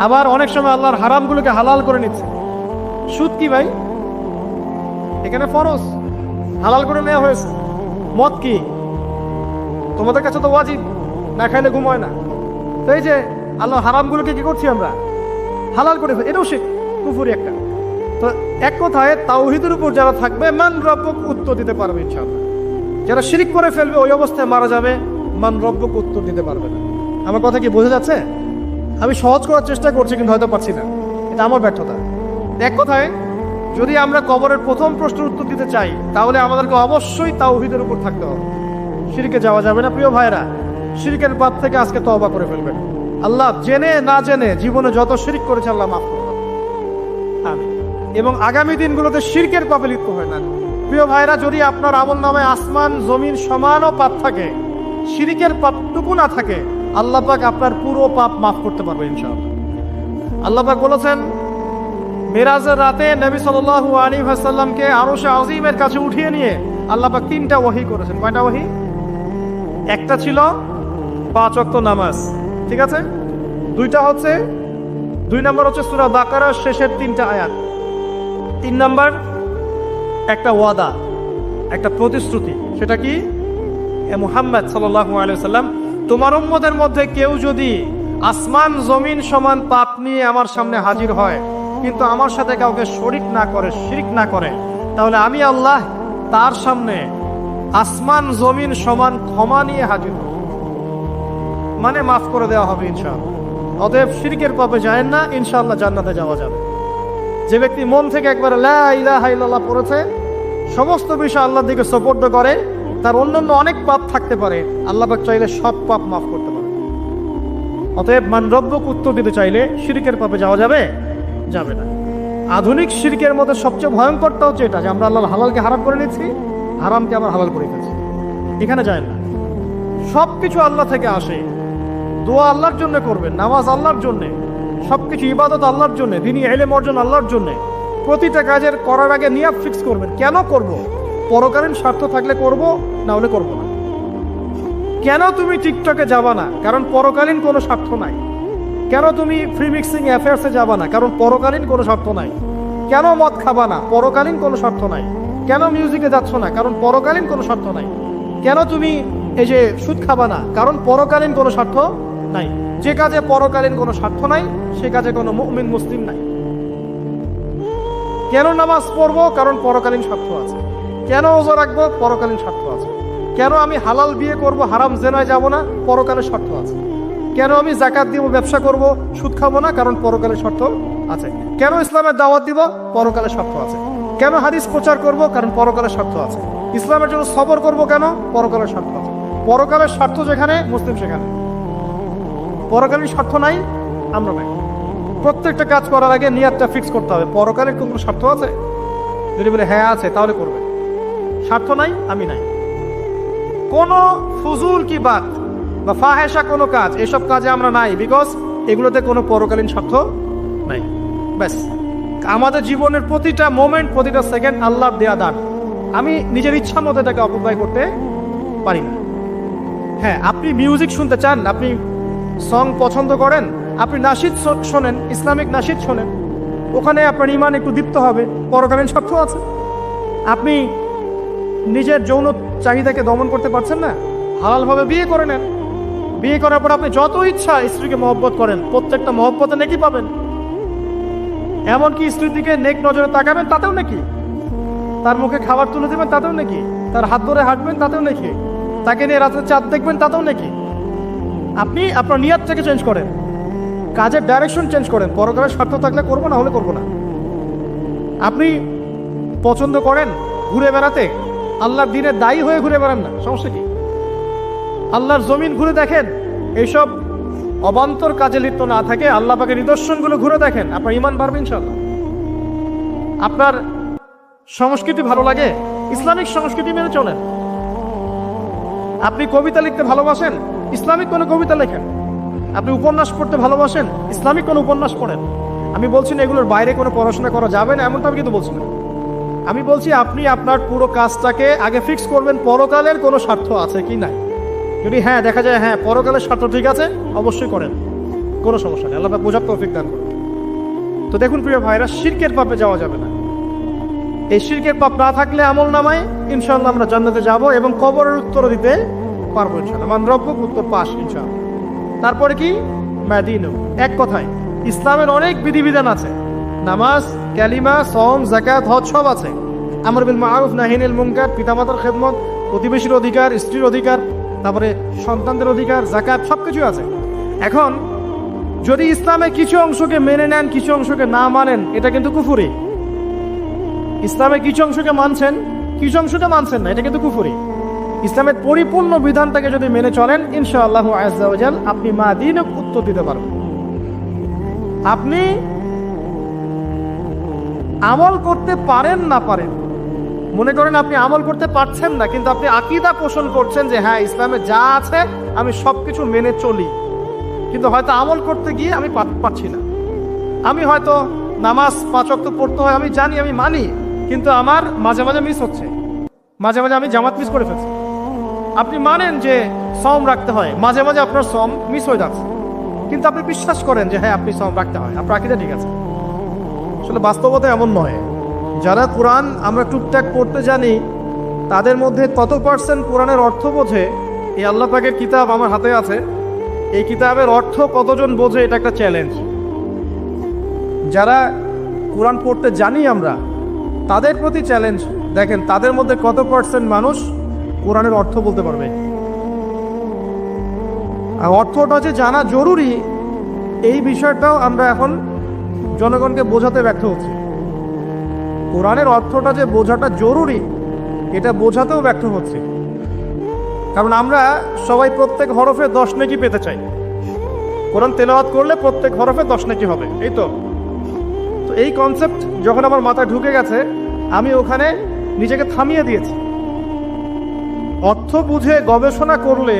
আবার অনেক সময় আল্লাহর হারামগুলোকে হালাল করে নিচ্ছে। সুদ কি ভাই? এখানে ফরজ, হালাল করে নেওয়া হয়েছে। মদ কি? তোমাদের কাছে তো ওয়াজিব, না খাইলে ঘুম হয় না। তো এই যে আল্লাহ হারামগুলোকে কি করছি আমরা? হালাল করে ফেলি, এটাও শিরক, কুফরি একটা। তো এক কথায় তাওহীদের উপর যারা থাকবে মান রব্বুক উত্তর দিতে পারবে ইনশাআল্লাহ। যারা শিরক করে ফেলবে ওই অবস্থায় মারা যাবে, মান রব্বুক উত্তর দিতে পারবে না। আমার কথা কি বোঝা যাচ্ছে? আমি সহজ করার চেষ্টা করছি কিন্তু হয়তো পারছি না, এটা আমার ব্যর্থতা। এক কথায় যদি আমরা কবরের প্রথম প্রশ্নের উত্তর দিতে চাই তাহলে আমাদেরকে অবশ্যই তাওহীদের উপর থাকতে হবে, শিরকে যাওয়া যাবে না। প্রিয় ভাইরা, শিরকের পাপ থেকে আজকে তওবা করে ফেলবেন। আল্লাহ জেনে না জেনে জীবনে যত শিরক করেছে আল্লাহ মাফ করবেন, আমিন। এবং আগামী দিনগুলোতে শিরকের পাপে লিপ্ত হয় না। প্রিয় ভাইরা, যদি আপনার আমল নামায় আসমান জমিন সমানও পাপ থাকে, শিরকের পাপটুকু না থাকে, আল্লাহ পাক আপনার পুরো পাপ মাফ করতে পারবে ইনশাআল্লাহ। আল্লাহ পাক বলেছেন মেরাজের রাতে নবী সাল্লাল্লাহু আলাইহি ওয়াসাল্লামকে আরশে আজিমের কাছে উঠিয়ে নিয়ে আল্লাহ পাক 3টা ওহী করেছেন। কয়টা ওহী? একটা ছিল 5 ওয়াক্ত নামাজ, ঠিক আছে? 2 নম্বর হচ্ছে সূরা বাকারার শেষের 3টা আয়াত। 3 নম্বর একটা ওয়াদা, একটা প্রতিশ্রুতি। সেটা কি? এ মুহাম্মদ সাল্লাল্লাহু আলাইহি ওয়াসাল্লাম, তোমার উম্মতের মধ্যে কেউ যদি আসমান জমিন সমান পাপ নিয়ে আমার সামনে হাজির হয় কিন্তু আমার সাথে কাউকে শরীক না করে, শিরক না করে, তাহলে আমি আল্লাহ তার সামনে আসমান জমিন সমান ক্ষমা নিয়ে হাজির হব, মানে মাফ করে দেওয়া হবে ইনশাআল্লাহ। অতএব শিরকের পাপে যায় না, ইনশাআল্লাহ জান্নাতে যাওয়া যাবে। যে ব্যক্তি মন থেকে একবার লা ইলাহা ইল্লাল্লাহ পড়েছে, সমস্ত বিষয় আল্লাহর দিকে সুপর্দ করে, তার অন্যান্য অনেক পাপ থাকতে পারে, আল্লাহ পাক চাইলে সব পাপ মাফ করতে পারে। অতএব মান রব্বুক উত্তর দিতে চাইলে শিরকের পাপে যাওয়া যাবে? যাবে না। আধুনিক শিরকের মধ্যে সবচেয়ে ভয়ঙ্করটা হচ্ছে এটা যে আমরা আল্লাহর হালালকে হারাম করে নিচ্ছি, হারামকে আবার হালাল করে ফেলছি। এখানে যায় না। সব কিছু আল্লাহ থেকে আসে, দোয়া আল্লাহর জন্য করবেন, নামাজ আল্লাহর জন্য, সবকিছু ইবাদত আল্লাহর জন্য, দিনী ইলম অর্জন আল্লাহর জন্য। প্রতিটা কাজের করার আগে নিয়াত ফিক্স করবেন, কেন করব? পরকালীন স্বার্থ থাকলে করব, না হলে করব না। কেন তুমি টিকটকে যাবা না? কারণ পরকালীন কোনো স্বার্থ নাই। কেন তুমি ফ্রি মিক্সিং অ্যাফেয়ার্সে যাবা না? কারণ পরকালীন কোনো স্বার্থ নাই। কেন মদ খাবা না? পরকালীন কোনো স্বার্থ নাই। কেন মিউজিকে যাচ্ছ না? কারণ পরকালীন কোনো স্বার্থ নাই। কেন তুমি এই যে সুদ খাবা না? কারণ পরকালীন কোনো স্বার্থ নাই। যে কাজে পরকালীন কোনো স্বার্থ নাই সে কাজে কোনো মুমিন মুসলিম নাই। কেন নামাজ পড়বো? কারণ পরকালীন স্বার্থ আছে। কেন ওযা রাখবো? পরকালীন স্বার্থ আছে। কেন আমি হালাল বিয়ে করব, হারাম জেনায় যাব না? পরকালের স্বার্থ আছে। কেন আমি যাকাত দিব, ব্যবসা করব, সুদ খাবো না? কারণ পরকালের স্বার্থ আছে। কেন ইসলামের দাওয়াত দিব? পরকালের স্বার্থ আছে। কেন হাদিস প্রচার করব? কারণ পরকালের স্বার্থ আছে। ইসলামের জন্য সবর করব কেন? পরকালের স্বার্থ আছে। পরকালের স্বার্থ যেখানে, মুসলিম সেখানে। পরকালীন স্বার্থ নাই, আমরা নাই। প্রত্যেকটা কাজ করার আগে নিয়াতটা ফিক্স করতে হবে, পরকালের কোনো স্বার্থ আছে? যদি বলে হ্যাঁ আছে, তাহলে করবে। স্বার্থ নাই, আমি নাই। কোন ফুজুল কি বাত বা ফাহেসা কোনো কাজ, এসব কাজে আমরা নাই, বিকজ এগুলোতে কোনো পরকালীন স্বার্থ নাই। ব্যাস, আমাদের জীবনের প্রতিটা মোমেন্ট, প্রতিটা সেকেন্ড আল্লাহর দেয়া দান। আমি নিজের ইচ্ছা মতো এটাকে অপব্যয় করতে পারি না। হ্যাঁ, আপনি মিউজিক শুনতে চান, আপনি সং পছন্দ করেন, আপনি নাশিদ শোনেন, ইসলামিক নাশিদ শোনেন, ওখানে আপনার ইমান একটু দীপ্ত হবে, পরকালীন স্বার্থ আছে। আপনি নিজের যৌন চাহিদাকে দমন করতে পারছেন না, হালালভাবে বিয়ে করে নেন। বিয়ে করার পর আপনি যত ইচ্ছা স্ত্রীকে মহব্বত করেন, প্রত্যেকটা মহব্বতে নেকি পাবেন। এমনকি স্ত্রীর দিকে নেক নজরে তাকাবেন, তাতেও নাকি। তার মুখে খাবার তুলে দেবেন, তাতেও নাকি। তার হাত ধরে হাঁটবেন, তাতেও নাকি। তাকে নিয়ে রাত্রে চাঁদ দেখবেন, তাতেও নাকি। আপনি আপনার নিয়তটাকে চেঞ্জ করেন, কাজের ডাইরেকশন চেঞ্জ করেন। পরকালের স্বার্থ থাকলে করবো, না হলে করবো না। আপনি পছন্দ করেন ঘুরে বেড়াতে, আল্লাহর দিনের দায়ী হয়ে ঘুরে বেড়ান না, সমস্যা কি? আল্লাহর জমিন ঘুরে দেখেন, এইসব অবান্তর কাজে লিপ্ত না থাকে আল্লাহ পাকের নিদর্শনগুলো ঘুরে দেখেন, আপনার ইমান বাড়বে ইনশাআল্লাহ। আপনার সংস্কৃতি ভালো লাগে, ইসলামিক সংস্কৃতি মেনে চলেন। আপনি কবিতা লিখতে ভালোবাসেন, ইসলামিক কোনো কবিতা লেখেন। আপনি উপন্যাস পড়তে ভালোবাসেন, ইসলামিক কোনো উপন্যাস পড়েন। আমি বলছি না এগুলোর বাইরে কোনো পড়াশোনা করা যাবে না, এমনটা আমি কিন্তু বলছি না। আমি বলছি আপনি আপনার পুরো কাজটাকে আগে ফিক্স করবেন পরকালের কোনো স্বার্থ আছে কি নাই। যদি হ্যাঁ দেখা যায় হ্যাঁ পরকালের স্বার্থ ঠিক আছে, অবশ্যই করেন, কোনো সমস্যা নেই। আল্লাহ বোঝার তৌফিক দান করুন। তো দেখুন প্রিয় ভাইরা, শিরকের পাপে যাওয়া যাবে না। এই শিরকের পাপ না থাকলে আমল নামায় ইনশাআল্লাহ আমরা জান্নাতে যাব এবং কবরের উত্তর দিতে পারবো ইনশাআল্লাহ। মান রব্বুক, উত্তর পাস ইনশাআল্লাহ। তারপরে কি? মাদিনু। এক কথায় ইসলামের অনেক বিধিবিধান আছে, নামাজ, কালিমা, সওম, যাকাত, হজ সব আছে। আমর বিল মারুফ, নাহি আনিল মুনকার, পিতামাতার খেদমত, প্রতিবেশীর অধিকার, স্ত্রীর অধিকার, তারপরে সন্তানদের অধিকার, যাকাত, সবকিছু আছে। এখন যদি ইসলামে কিছু অংশকে মেনে নেন, কিছু অংশকে না মানেন, এটা কিন্তু কুফরি। ইসলামে কিছু অংশকে মানছেন, কিছু অংশকে মানছেন না, এটা কিন্তু কুফরি। ইসলামের পরিপূর্ণ বিধানটাকে যদি মেনে চলেন ইনশাআল্লাহ আযজা ওয়া জাল আপনি মাদিনক উত্তর দিতে পারবেন। আপনি আমল করতে পারেন না পারেন, মনে করেন আপনি আমল করতে পারছেন না, কিন্তু আপনি আকীদা পোষণ করছেন যে হ্যাঁ ইসলামে যা আছে আমি সবকিছু মেনে চলি, কিন্তু হয়তো আমল করতে গিয়ে আমি পারছি না। আমি হয়তো নামাজ 5 ওয়াক্ত পড়তে হয়, আমি জানি, আমি মানি, কিন্তু আমার মাঝে মাঝে মিস হচ্ছে, মাঝে মাঝে আমি জামাত মিস করে ফেলছি। আপনি মানেন যে সওম রাখতে হয়, মাঝে মাঝে আপনার সওম মিস হয়ে যাচ্ছে, কিন্তু আপনি বিশ্বাস করেন যে হ্যাঁ আপনি সওম রাখতে হয়, আপনার আকীদা ঠিক আছে। আসলে বাস্তবতা এমন নয়। যারা কোরআন আমরা টুকটাক পড়তে জানি, তাদের মধ্যে কত পার্সেন্ট কোরআনের অর্থ বোঝে? এই আল্লাহ পাকের কিতাব আমার হাতে আছে, এই কিতাবের অর্থ কতজন বোঝে? এটা একটা চ্যালেঞ্জ। যারা কোরআন পড়তে জানি আমরা, তাদের প্রতি চ্যালেঞ্জ, দেখেন তাদের মধ্যে কত পার্সেন্ট মানুষ কোরআনের অর্থ বলতে পারবে। আর অর্থটা যে জানা জরুরি, এই বিষয়টাও আমরা এখন জনগণকে বোঝাতে ব্যর্থ হচ্ছি। কোরআনের অর্থটা যে বোঝাটা জরুরি, এটা বোঝাতেও ব্যর্থ হচ্ছে। কারণ আমরা সবাই প্রত্যেক হরফে 10 নেকি পেতে চাই। কোরআন তেলাওয়াত করলে প্রত্যেক হরফে 10 নেকি হবে, এই তো। তো এই কনসেপ্ট যখন আমার মাথায় ঢুকে গেছে, আমি ওখানে নিজেকে থামিয়ে দিয়েছি। অর্থ বুঝে গবেষণা করলে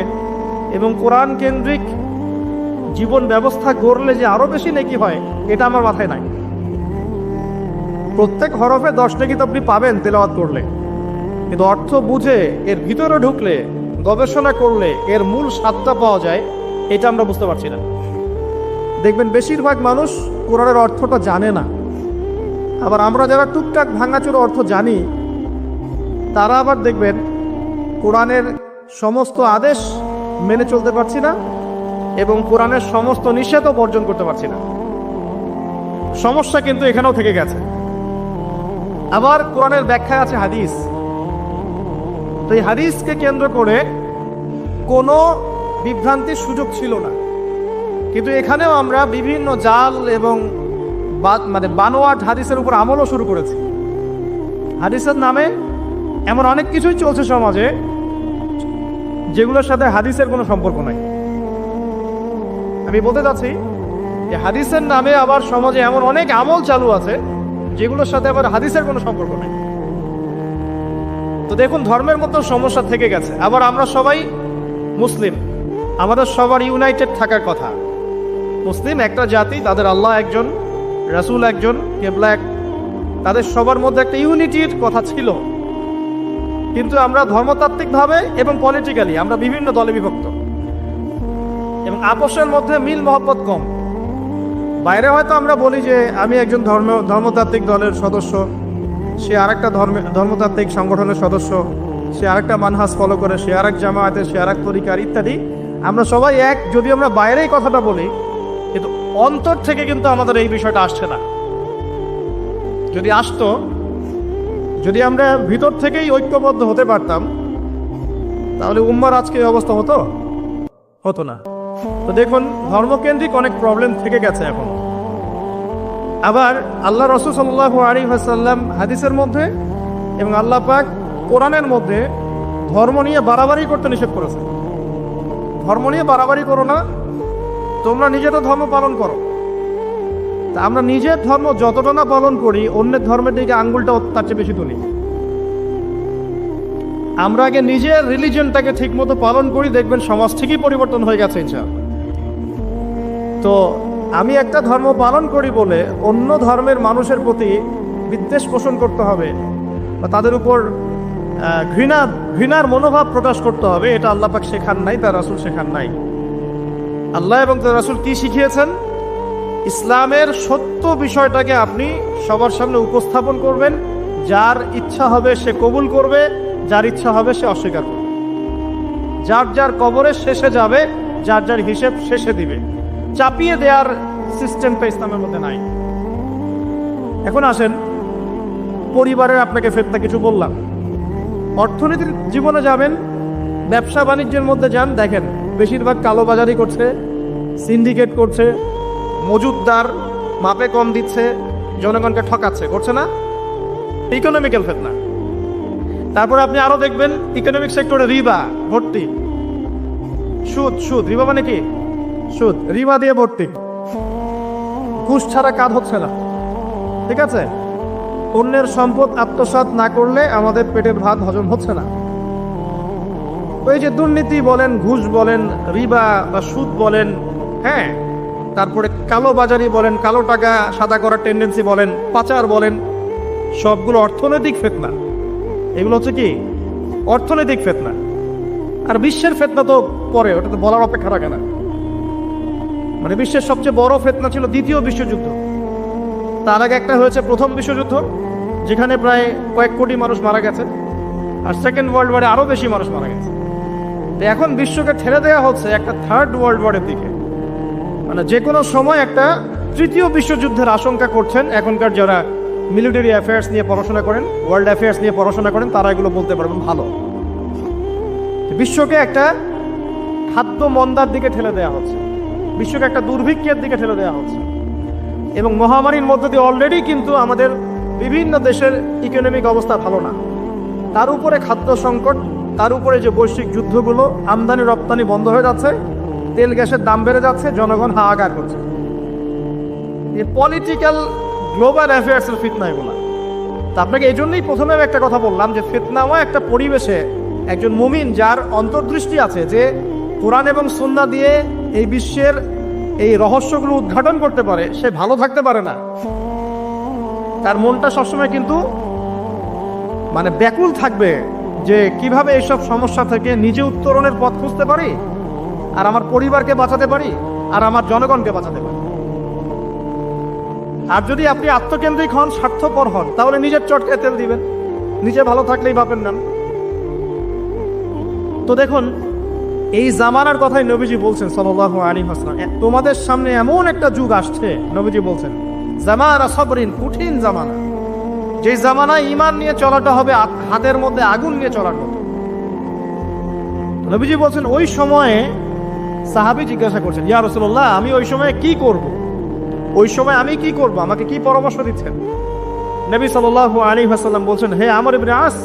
এবং কোরআন কেন্দ্রিক জীবন ব্যবস্থা গড়লে যে আরো বেশি নেকি হয়, এটা আমার মাথায় নাই। প্রত্যেক হরফে 10 নেকি তো আপনি পাবেন তেলাওয়াত করলে, কিন্তু অর্থ বুঝে এর ভিতরে ঢুকলে, গবেষণা করলে এর মূল স্বাদটা পাওয়া যায়, এটা আমরা বুঝতে পারছি না। দেখবেন বেশিরভাগ মানুষ কোরআনের অর্থটা জানে না। আবার আমরা যারা টুকটাক ভাঙাচোরা অর্থ জানি, তারা আবার দেখবেন কোরআনের সমস্ত আদেশ মেনে চলতে পারছি না এবং কোরআনের সমস্ত নিষেধও বর্জন করতে পারছি না। সমস্যা কিন্তু এখানেও থেকে গেছে। আবার কোরআনের ব্যাখ্যায় আছে হাদিস, তো এই হাদিসকে কেন্দ্র করে কোনো বিভ্রান্তির সুযোগ ছিল না, কিন্তু এখানেও আমরা বিভিন্ন জাল এবং বানোয়াট হাদিসের উপর আমলও শুরু করেছি। হাদিসের নামে এমন অনেক কিছুই চলছে সমাজে যেগুলোর সাথে হাদিসের কোনো সম্পর্ক নাই। আমি বলতে চাচ্ছি যে হাদিসের নামে আবার সমাজে এমন অনেক আমল চালু আছে যেগুলোর সাথে আবার হাদিসের কোনো সম্পর্ক নেই। তো দেখুন, ধর্মের মতো সমস্যা থেকে গেছে। আবার আমরা সবাই মুসলিম, আমাদের সবার ইউনাইটেড থাকার কথা। মুসলিম একটা জাতি, তাদের আল্লাহ একজন, রাসূল একজন, কিবলা এক, তাদের সবার মধ্যে একটা ইউনিটির কথা ছিল। কিন্তু আমরা ধর্মতাত্ত্বিকভাবে এবং পলিটিক্যালি আমরা বিভিন্ন দলে বিভক্ত এবং আপসের মধ্যে মিল মহব্বত কম। বাইরে হয়তো আমরা বলি যে আমি একজন ধর্মতাত্ত্বিক দলের সদস্য, সে আরেকটা ধর্মতাত্ত্বিক সংগঠনের সদস্য, সে আরেকটা মানহাজ ফলো করে, সে আরেক জামায়াতের, সে আরেক তরিকার ইত্যাদি। আমরা সবাই এক, যদি আমরা বাইরে এই কথাটা বলি, কিন্তু অন্তর থেকে কিন্তু আমাদের এই বিষয়টা আসছে না। যদি আসতো, যদি আমরা ভিতর থেকেই ঐক্যবদ্ধ হতে পারতাম, তাহলে উম্মার আজকে এই অবস্থা হতো না। তো দেখুন, ধর্মকেন্দ্রিক অনেক প্রবলেম থেকে গেছে এখন। আবার আল্লাহ রাসূল সাল্লাল্লাহু আলাইহি ওয়াসাল্লাম হাদিসের মধ্যে এবং আল্লাহ পাক কোরআনের মধ্যে ধর্ম নিয়ে বাড়াবাড়ি করতে নিষেধ করেছে। ধর্ম নিয়ে বাড়াবাড়ি করো না, তোমরা নিজেরা ধর্ম পালন করো। তা আমরা নিজের ধর্ম যতটা না পালন করি, অন্যের ধর্মের দিকে আঙ্গুলটা তার চেয়ে বেশি তুলি। আমরা আগে নিজের রিলিজনটাকে ঠিক মতো পালন করি, দেখবেন সমাজ ঠিকই পরিবর্তন হয়ে গেছে ইনশাআল্লাহ। তো আমি একটা ধর্ম পালন করি বলে অন্য ধর্মের মানুষের প্রতি বিদ্বেষ পোষণ করতে হবে বা তাদের উপর ঘৃণার মনোভাব প্রকাশ করতে হবে, এটা আল্লাহ পাক শেখান নাই, তার রাসূল শেখান নাই। আল্লাহ এবং তার রাসূল কি শিখিয়েছেন? ইসলামের সত্য বিষয়টাকে আপনি সবার সামনে উপস্থাপন করবেন। যার ইচ্ছা হবে সে কবুল করবে, যার ইচ্ছা হবে সে অস্বীকার করবে। যার যার কবরের শেষে যাবে, যার যার হিসেব শেষে দিবে। চাপিয়ে দেওয়ার সিস্টেমটা ইসলামের মধ্যে নাই। এখন আসেন, পরিবারের আপনাকে ফেতনা কিছু বললাম। অর্থনীতির জীবনে যাবেন, ব্যবসা বাণিজ্যের মধ্যে যান, দেখেন বেশিরভাগ কালোবাজারি করছে, সিন্ডিকেট করছে, মজুদদার মাপে কম দিচ্ছে, জনগণকে ঠকাচ্ছে, করছে না? ইকোনমিক্যাল ফেতনা। তারপরে আপনি আরো দেখবেন ইকোনমিক সেক্টরে রিবা ভর্তি, সুদ। রিবা মানে কি? সুদ, রিবা দিয়ে ভর্তি। ঘুষ ছাড়া কাজ হচ্ছে না, ঠিক আছে? অন্যের সম্পদ আত্মসাৎ না করলে আমাদের পেটের ভাত হজম হচ্ছে না। ওই যে দুর্নীতি বলেন, ঘুষ বলেন, রিবা বা সুদ বলেন, হ্যাঁ, তারপরে কালো বাজারি বলেন, কালো টাকা সাদা করার টেন্ডেন্সি বলেন, পাচার বলেন, সবগুলো অর্থনৈতিক ফিতনা। এগুলো হচ্ছে কি? অর্থনৈতিক ফিতনা। আর বিশ্বের ফিতনা তো পরে, ওটা তো বলার অপেক্ষা রাখে না। মানে বিশ্বের সবচেয়ে বড় ফিতনা ছিল দ্বিতীয় বিশ্বযুদ্ধ। তার আগে একটা হয়েছে প্রথম বিশ্বযুদ্ধ, যেখানে প্রায় কয়েক কোটি মানুষ মারা গেছে, আর সেকেন্ড ওয়ার্ল্ড ওয়ারে আরো বেশি মানুষ মারা গেছে। তো এখন বিশ্বকে ঠেলে দেওয়া হচ্ছে একটা থার্ড ওয়ার্ল্ড ওয়ারের দিকে। মানে যে কোনো সময় একটা তৃতীয় বিশ্বযুদ্ধের আশঙ্কা করছেন এখনকার যারা মিলিটারি অ্যাফেয়ার্স নিয়ে পড়াশোনা করেন, ওয়ার্ল্ড অ্যাফেয়ার্স নিয়ে পড়াশোনা করেন, তারা এগুলো বলতে পারবেন ভালো। বিশ্বকে একটা খাদ্য মন্দার দিকে ঠেলে দেওয়া হচ্ছে, বিশ্বকে একটা দুর্ভিক্ষের দিকে ঠেলে দেওয়া হচ্ছে। এবং মহামারীর মধ্য দিয়ে অলরেডি কিন্তু আমাদের বিভিন্ন দেশের ইকোনমিক অবস্থা ভালো না। তার উপরে খাদ্য সংকট, তার উপরে যে বৈশ্বিক যুদ্ধগুলো, আমদানি রপ্তানি বন্ধ হয়ে যাচ্ছে, তেল গ্যাসের দাম বেড়ে যাচ্ছে, জনগণ হাহাকার করছে। এই পলিটিক্যাল গ্লোবাল অ্যাফেয়ার্সের ফিতনা এগুলো। তা আপনাকে এই জন্যই প্রথমে একটা কথা বললাম যে ফিতনাময় একটা পরিবেশে একজন মুমিন যার অন্তর্দৃষ্টি আছে, যে কোরআন এবং সুন্নাহ দিয়ে এই বিশ্বের এই রহস্যগুলো উদ্ঘাটন করতে পারে, সে ভালো থাকতে পারে না। তার মনটা সবসময় কিন্তু মানে ব্যাকুল থাকবে যে কিভাবে এইসব সমস্যা থেকে নিজে উত্তরণের পথ খুঁজতে পারি, আর আমার পরিবারকে বাঁচাতে পারি, আর আমার জনগণকে বাঁচাতে পারি। আর যদি আপনি আত্মকেন্দ্রিক হন, স্বার্থপর হন, তাহলে নিজের চটকায় তেল দিবেন, নিজে ভালো থাকলেই বাপের নাম। তো দেখুন, এই জামানার কথাই নবীজি বলছেন সাল্লাল্লাহু আলাইহি ওয়াসাল্লাম, তোমাদের সামনে এমন একটা যুগ আসছে, নবীজি বলছেন জামানা সবরিন, কঠিন জামানা, যে জামানায় ঈমান নিয়ে চলাটা হবে হাতের মধ্যে আগুন নিয়ে চলার মতো। নবীজি বলছেন ওই সময়ে সাহাবী জিজ্ঞাসা করছেন, ইয়া রাসূলুল্লাহ, আমি ওই সময়ে কি করব? ওই সময় আমি কি করব? আমাকে কি পরামর্শ দিচ্ছেন? নবী সাল্লাল্লাহু আলাইহি ওয়াসাল্লাম বলছেন, হে আমর ইবনে আস,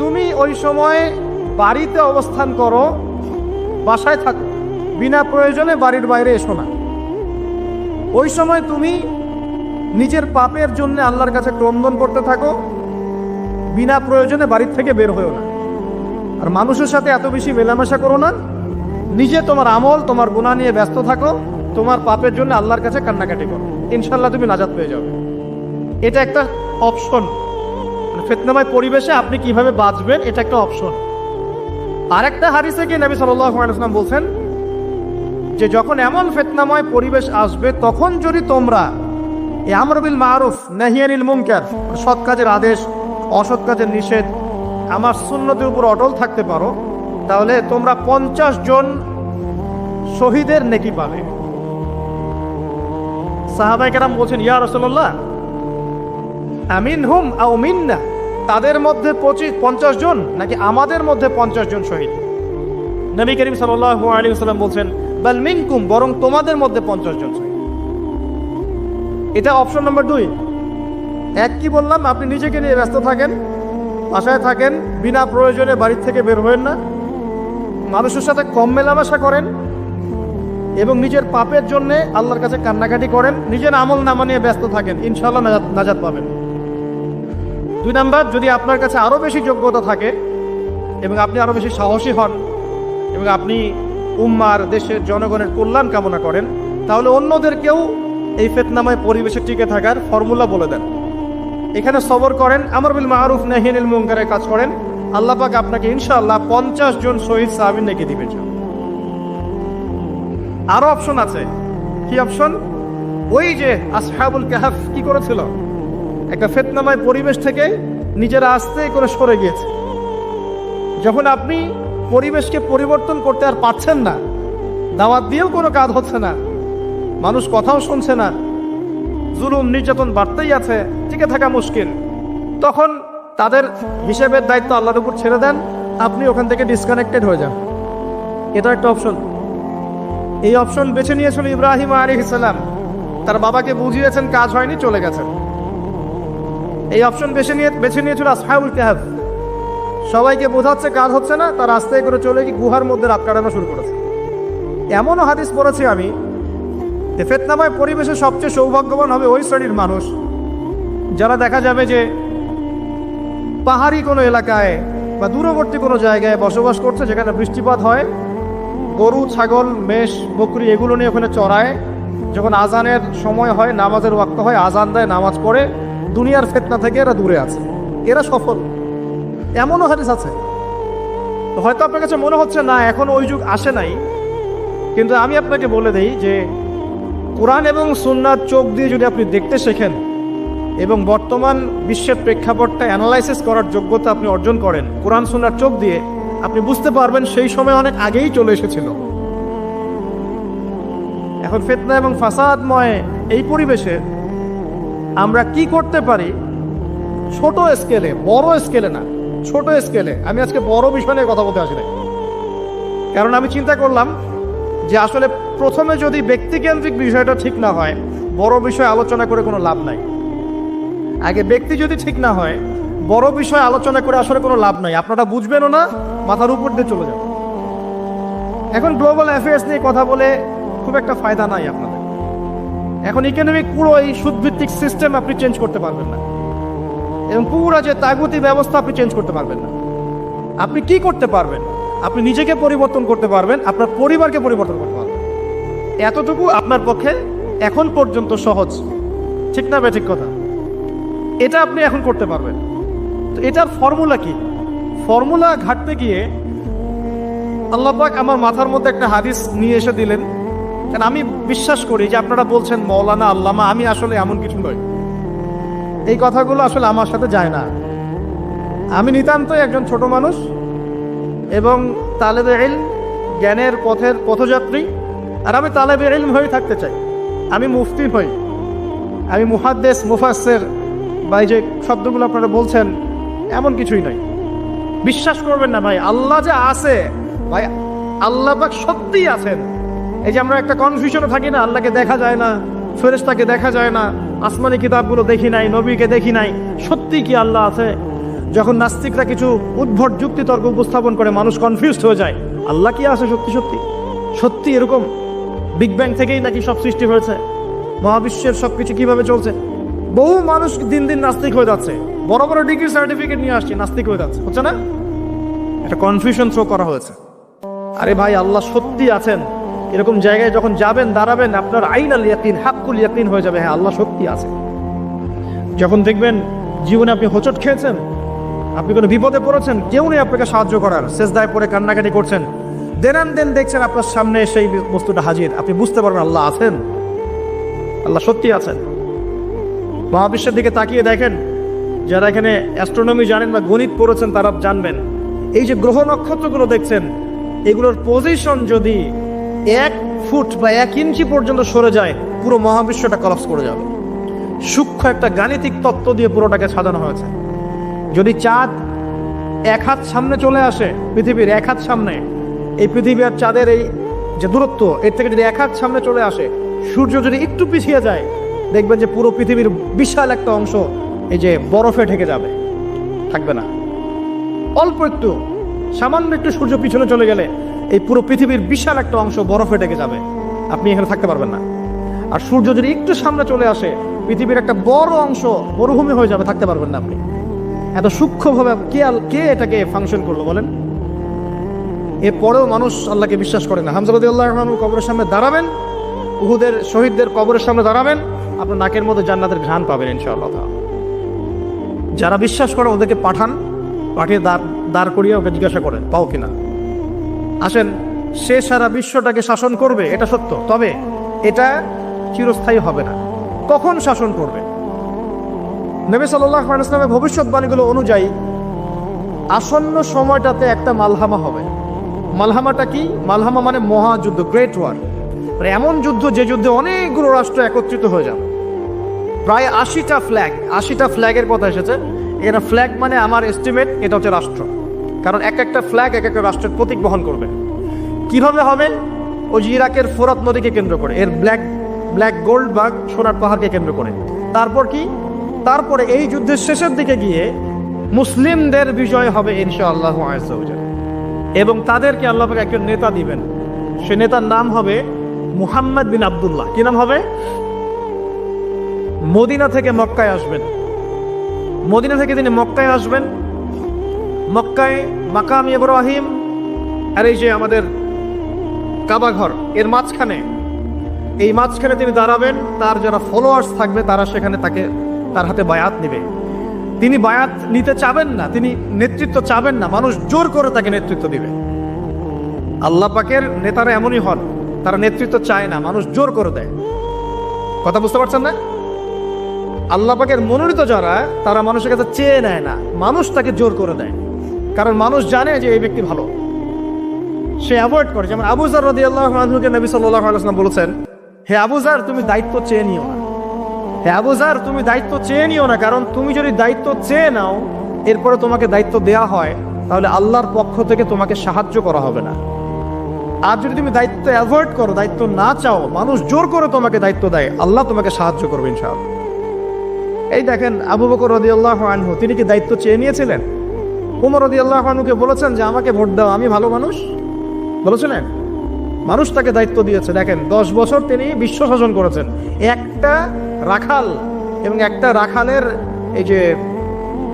তুমি ওই সময় বাড়িতে অবস্থান করো, বাসায় থাকো, বিনা প্রয়োজনে বাড়ির বাইরে এসো না। ওই সময় তুমি নিজের পাপের জন্য আল্লাহর কাছে ক্রন্দন করতে থাকো, বিনা প্রয়োজনে বাড়ির থেকে বের হয়েও না। আর মানুষের সাথে এত বেশি মেলামেশা করো না, নিজে তোমার আমল তোমার গুনাহ নিয়ে ব্যস্ত থাকো, তোমার পাপের জন্য আল্লাহর কাছে কান্নাকাটি করো, ইনশাল্লাহ তুমি নাজাত পেয়ে যাবে। এটা একটা অপশন। ফিতনাময় পরিবেশে আপনি কিভাবে বাঁচবেন এটা একটা অপশন। আরেকটা হাদিসে কি নবী সাল্লাল্লাহু আলাইহি ওয়াসাল্লাম বলছেন যে যখন এমন ফিতনাময় পরিবেশ আসবে তখন যদি তোমরা এই আমর বিল মারুফ নাহি আনিল মুনকার, সৎ কাজের আদেশ অসৎ কাজের নিষেধ, আমার সুন্নতের উপর অটল থাকতে পারো, তাহলে তোমরা 50 জন শহীদের নেকি পাবে। সাহাবায়ে কেরাম বলছেন, ইয়া রাসূলুল্লাহ আমিনহুম আও মিন্না, তাদের মধ্যে 50 জন নাকি আমাদের মধ্যে 50 জন শহীদ? নবী করিম সাল্লাল্লাহু আলাইহি ওয়াসাল্লাম বলছেন, বাল মিনকুম, বরং তোমাদের মধ্যে 50 জন শহীদ। এটা অপশন নাম্বার 2। এক কি বললাম, আপনি নিজেকে নিয়ে ব্যস্ত থাকেন, বাসায় থাকেন, বিনা প্রয়োজনে বাড়ির থেকে বের হবেন না, মানুষের সাথে কম মেলামেশা করেন এবং নিজের পাপের জন্য আল্লাহর কাছে কান্নাকাটি করেন, নিজের আমল নামা নিয়ে ব্যস্ত থাকেন, ইনশাআল্লাহ নাজাত পাবেন। 2 নাম্বার, যদি আপনার কাছে আরো বেশি যোগ্যতা থাকে এবং আপনি আরো বেশি সাহসী হন এবং আপনি উম্মার দেশের জনগণের কল্যাণ কামনা করেন, তাহলে অন্যদেরকেও এই ফিতনাময় পরিবেশে টিকে থাকার ফর্মুলা বলে দেন। এখানে সবর করেন, আমর বিল মারুফ নাহি আনিল মুনকারের কাজ করেন, আল্লাহ পাক আপনাকে ইনশাআল্লাহ 50 জন শহীদ সাহাবী নেকি দিবেন। আরো অপশন আছে। কি অপশন? ওই যে আসহাবুল কাহফ কি করেছিল, একটা ফিতনাময় পরিবেশ থেকে নিজেরা আস্তে করে সরে গিয়েছে। যখন আপনি পরিবেশকে পরিবর্তন করতে আর পারছেন না, দাওয়াত দিয়েও কোনো কাজ হচ্ছে না, মানুষ কথাও শুনছে না, জুলুম নির্যাতন বাড়তেই আছে, টিকে থাকা মুশকিল, তখন তাদের হিসেবের দায়িত্ব আল্লাহর উপর ছেড়ে দেন, আপনি ওখান থেকে ডিসকানেক্টেড হয়ে যান। এটা একটা অপশন। এই অপশন বেছে নিয়েছিল ইব্রাহিম আলাইহিস সালাম, তার বাবাকে বুঝিয়েছেন, কাজ হয়নি, চলে গেছেন। এই অপশন বেছে নিয়েছিল আসহাবুল কাহফ, সবাইকে বোঝাচ্ছে কাজ হচ্ছে না, তার রাস্তায় করে চলে গিয়ে গুহার মধ্যে রাত কাটানো শুরু করেছে। এমনও হাদিস পড়েছি আমি যে ফিতনাময় পরিবেশে সবচেয়ে সৌভাগ্যবান হবে ওই শ্রেণীর মানুষ যারা দেখা যাবে যে পাহাড়ি কোনো এলাকায় বা দূরবর্তী কোনো জায়গায় বসবাস করছে, যেখানে বৃষ্টিপাত হয়, গরু ছাগল মেষ বকরি এগুলো নিয়ে ওখানে চড়ায়, যখন আজানের সময় হয়, নামাজের ওয়াক্ত হয়, আজান দেয়, নামাজ পড়ে, দুনিয়ার ফিতনা থেকে এরা দূরে আছে, এরা সফল। এমনও হাদিস আছে। হয়তো আপনার কাছে মনে হচ্ছে না এখন ওই যুগ আসে নাই, কিন্তু আমি আপনাকে বলে দেই যে কোরআন এবং সুন্নাহর চোখ দিয়ে যদি আপনি দেখতে শেখেন এবং বর্তমান বিশ্বের প্রেক্ষাপটটা অ্যানালাইসিস করার যোগ্যতা আপনি অর্জন করেন কোরআন সুন্নাহর চোখ দিয়ে, আপনি বুঝতে পারবেন সেই সময় অনেক আগেই চলে এসেছিল। এখন ফিতনা এবং ফাসাদময় এই পরিবেশে আমরা কি করতে পারি, ছোট স্কেলে, বড় স্কেলে না, ছোট স্কেলে। আমি আজকে বড় বিষয় নিয়ে কথা বলতে আসি না, কারণ আমি চিন্তা করলাম যে আসলে প্রথমে যদি ব্যক্তিকেন্দ্রিক বিষয়টা ঠিক না হয়, বড় বিষয় আলোচনা করে কোনো লাভ নাই। আগে ব্যক্তি যদি ঠিক না হয়, বড় বিষয় আলোচনা করে আসলে কোনো লাভ নাই, আপনারা বুঝবেনও না, মাথার উপর দিয়ে চলে যাবে। এখন গ্লোবাল অ্যাফেয়ার্স নিয়ে কথা বলে খুব একটা ফায়দা নাই আপনাদের। এখন ইকোনমিক পুরো এই সুদভিত্তিক সিস্টেম আপনি চেঞ্জ করতে পারবেন না, এবং পুরো যে তাগুতি ব্যবস্থা আপনি চেঞ্জ করতে পারবেন না। আপনি কি করতে পারবেন? আপনি নিজেকে পরিবর্তন করতে পারবেন, আপনার পরিবারকে পরিবর্তন করতে পারবেন। এতটুকু আপনার পক্ষে এখন পর্যন্ত সহজ, ঠিক না? ঠিক কথা। এটা আপনি এখন করতে পারবেন। তো এটার ফর্মুলা কি? ফর্মুলা ঘাটতে গিয়ে আল্লাহ পাক আমার মাথার মধ্যে একটা হাদিস নিয়ে এসে দিলেন। কারণ আমি বিশ্বাস করি যে আপনারা বলছেন মৌলানা আল্লামা, আমি আসলে এমন কিছু নই, এই কথাগুলো আসলে আমার সাথে যায় না। আমি নিতান্তই একজন ছোট মানুষ এবং তালেবে ইলম, জ্ঞানের পথের পথযাত্রী। আর আমি তালেবে ইলম হয়ে থাকতে চাই। আমি মুফতি হই, আমি মুহাদ্দিস, মুফাসসির বা এই যে শব্দগুলো আপনারা বলছেন, এমন কিছুই নয়। বিশ্বাস করবেন না ভাই, আল্লাহ যে আছে ভাই, আল্লাহ পাক সত্যিই আছেন। এই যে আমরা একটা কনফিউশনে থাকি না, আল্লাহকে দেখা যায় না, ফেরেশতাকে দেখা যায় না, আসমানি কিতাবগুলো দেখি নাই, নবীকে দেখি নাই, সত্যি কি আল্লাহ আছে? যখন নাস্তিকরা কিছু উদ্ভট যুক্তিতর্ক উপস্থাপন করে মানুষ কনফিউজড হয়ে যায়, আল্লাহ কি আছে সত্যি সত্যি? সত্যি এরকম বিগ ব্যাং থেকেই নাকি সব সৃষ্টি হয়েছে? মহাবিশ্বের সবকিছু কিভাবে চলছে? বহু মানুষ দিন দিন নাস্তিক হয়ে যাচ্ছে, বড় বড় ডিগ্রি সার্টিফিকেট নিয়ে আসছে, নাস্তিক হয়ে যাচ্ছে, হচ্ছে না? একটা কনফিউশন থ্রো করা হয়েছে। আরে ভাই, আল্লাহ সত্যি আছেন, এরকম জায়গায় যখন যাবেন, দাঁড়াবেন, আপনার আইনাল ইয়াকিন, হাক্কুল ইয়াকিন হয়ে যাবে, হ্যাঁ আল্লাহ সত্যি আছে। যখন দেখবেন জীবনে আপনি হোঁচট খেয়েছেন, আপনি কোনো বিপদে পড়েছেন, কেউ নেই আপনাকে সাহায্য করার, সেজদায় পড়ে কান্নাকাটি করছেন, দেন দেখছেন আপনার সামনে সেই বস্তুটা হাজির, আপনি বুঝতে পারবেন আল্লাহ আছেন, আল্লাহ সত্যি আছেন। মহাবিশ্বের দিকে তাকিয়ে দেখেন, যারা এখানে অ্যাস্ট্রোনমি জানেন বা গণিত পড়েছেন তারা জানবেন, এই যে গ্রহ নক্ষত্রগুলো দেখছেন, এগুলোর পজিশন যদি 1 ফুট বা 1 ইঞ্চি পর্যন্ত সরে যায়, পুরো মহাবিশ্বটা কলাপস করে যাবে। সূক্ষ্ম একটা গাণিতিক তত্ত্ব দিয়ে পুরোটাকে সাজানো হয়েছে। যদি চাঁদ 1 হাত সামনে চলে আসে, পৃথিবীর 1 হাত সামনে, এই পৃথিবী আর চাঁদের এই যে দূরত্ব, এর থেকে যদি 1 হাত সামনে চলে আসে, সূর্য যদি একটু পিছিয়ে যায়, দেখবেন যে পুরো পৃথিবীর বিশাল একটা অংশ এই যে বরফে ঢেকে যাবে, থাকবে না। অল্প একটু, সামান্য একটু সূর্য পিছনে চলে গেলে এই পুরো পৃথিবীর বিশাল একটা অংশ বরফে ঢেকে যাবে, আপনি এখানে থাকতে পারবেন না। আর সূর্য যদি একটু সামনে চলে আসে, পৃথিবীর একটা বড় অংশ মরুভূমি হয়ে যাবে, থাকতে পারবেন না আপনি। এত সূক্ষ্মভাবে কে এটাকে ফাংশন করলো বলেন? এরপরেও মানুষ আল্লাহকে বিশ্বাস করে না। হামজা রাদিয়াল্লাহু আনহু কবরের সামনে দাঁড়াবেন, উহুদের শহীদদের কবরের সামনে দাঁড়াবেন, আপনার নাকের মধ্যে জান্নাতের ঘ্রাণ পাবেন ইনশাআল্লাহ। যারা বিশ্বাস করে ওদেরকে পাঠিয়ে দাঁড় করিয়ে ওকে জিজ্ঞাসা করেন পাও কিনা। আসেন, সে সারা বিশ্বটাকে শাসন করবে, এটা সত্য, তবে এটা চিরস্থায়ী হবে না। কখন শাসন করবে? নবী সাল্লাল্লাহু আলাইহি ওয়াসাল্লামের ভবিষ্যৎবাণীগুলো অনুযায়ী আসন্ন সময়টাতে একটা মালহামা হবে। মালহামাটা কি? মালহামা মানে মহাযুদ্ধ, গ্রেট ওয়ার, মানে এমন যুদ্ধ যে যুদ্ধে অনেকগুলো রাষ্ট্র একত্রিত হয়ে যাবে। প্রায় 80টা ফ্ল্যাগের কথা এসেছে এখানে। ফ্ল্যাগ মানে আমার এস্টিমেট এটা হচ্ছে রাষ্ট্র, কারণ একটা ফ্ল্যাগ একটা রাষ্ট্রের প্রতীক বহন করবে। কিভাবে হবে? ওই যে ইরাকের ফোরাত নদীকে কেন্দ্র করে, এর ব্ল্যাক গোল্ড বা সোনার পাহাড়কে কেন্দ্র করে। তারপর কি? তারপরে এই যুদ্ধের শেষের দিকে গিয়ে মুসলিমদের বিজয় হবে ইনশাআল্লাহু আযজা ওয়া জাল্লা, এবং তাদেরকে আল্লাহ পাক একজন নেতা দিবেন। সে নেতার নাম হবে মুহাম্মদ বিন আব্দুল্লাহ। কি নাম হবে? মদিনা থেকে মক্কায় আসবেন। মদিনা থেকে তিনি মক্কায় আসবেন। মক্কায় মাকাম ইব্রাহিম আর এই যে আমাদের কাবা ঘর, এর মাঝখানে তিনি দাঁড়াবেন। তার যারা ফলোয়ার্স থাকবে তারা সেখানে তার হাতে বায়াত নেবে। তিনি বায়াত নিতে চাবেন না, তিনি নেতৃত্ব চাবেন না, মানুষ জোর করে তাকে নেতৃত্ব দিবে। আল্লাহ পাকের নেতারা এমনই হন, তারা নেতৃত্ব চায় না, মানুষ জোর করে দেয়। কথা বুঝতে পারছেন না? আল্লাহ পাকের মনোনীত যারা, তারা মানুষের কাছে চেয়ে নেয় না, মানুষ তাকে জোর করে দেয়। কারণ মানুষ জানে যে এই ব্যক্তি ভালো, সে অ্যাভয়েড করে। যেমন আবু যার রাদিয়াল্লাহু আনহুকে নবী সাল্লাল্লাহু আলাইহি ওয়াসাল্লাম বলেছেন, হে আবু যার, তুমি দায়িত্ব চেয়ে নিও না। হে আবু যার, তুমি দায়িত্ব চেয়ে নিও না, কারণ তুমি যদি দায়িত্ব চেয়ে নাও, এরপরে তোমাকে দায়িত্ব দেওয়া হয়, তাহলে আল্লাহর পক্ষ থেকে তোমাকে সাহায্য করা হবে না। আর যদি তুমি দায়িত্ব অ্যাভয়েড করো, দায়িত্ব না চাও, মানুষ জোর করে তোমাকে দায়িত্ব দেয়, আল্লাহ তোমাকে সাহায্য করবে ইনশাআল্লাহ। এই দেখেন, আবু বকর রাদিয়াল্লাহু আনহু, তিনি কি দায়িত্ব চেয়ে নিয়েছিলেন? ওমর রাদিয়াল্লাহু আনহুকে বলেছেন যে আমাকে ভোট দাও, আমি ভালো মানুষ, বলেছিলেন? মানুষ তাকে দায়িত্ব দিয়েছে। দেখেন, 10 বছর তিনি বিশ্ব শাসন করেছেন। একটা রাখাল এবং একটা রাখালের এই যে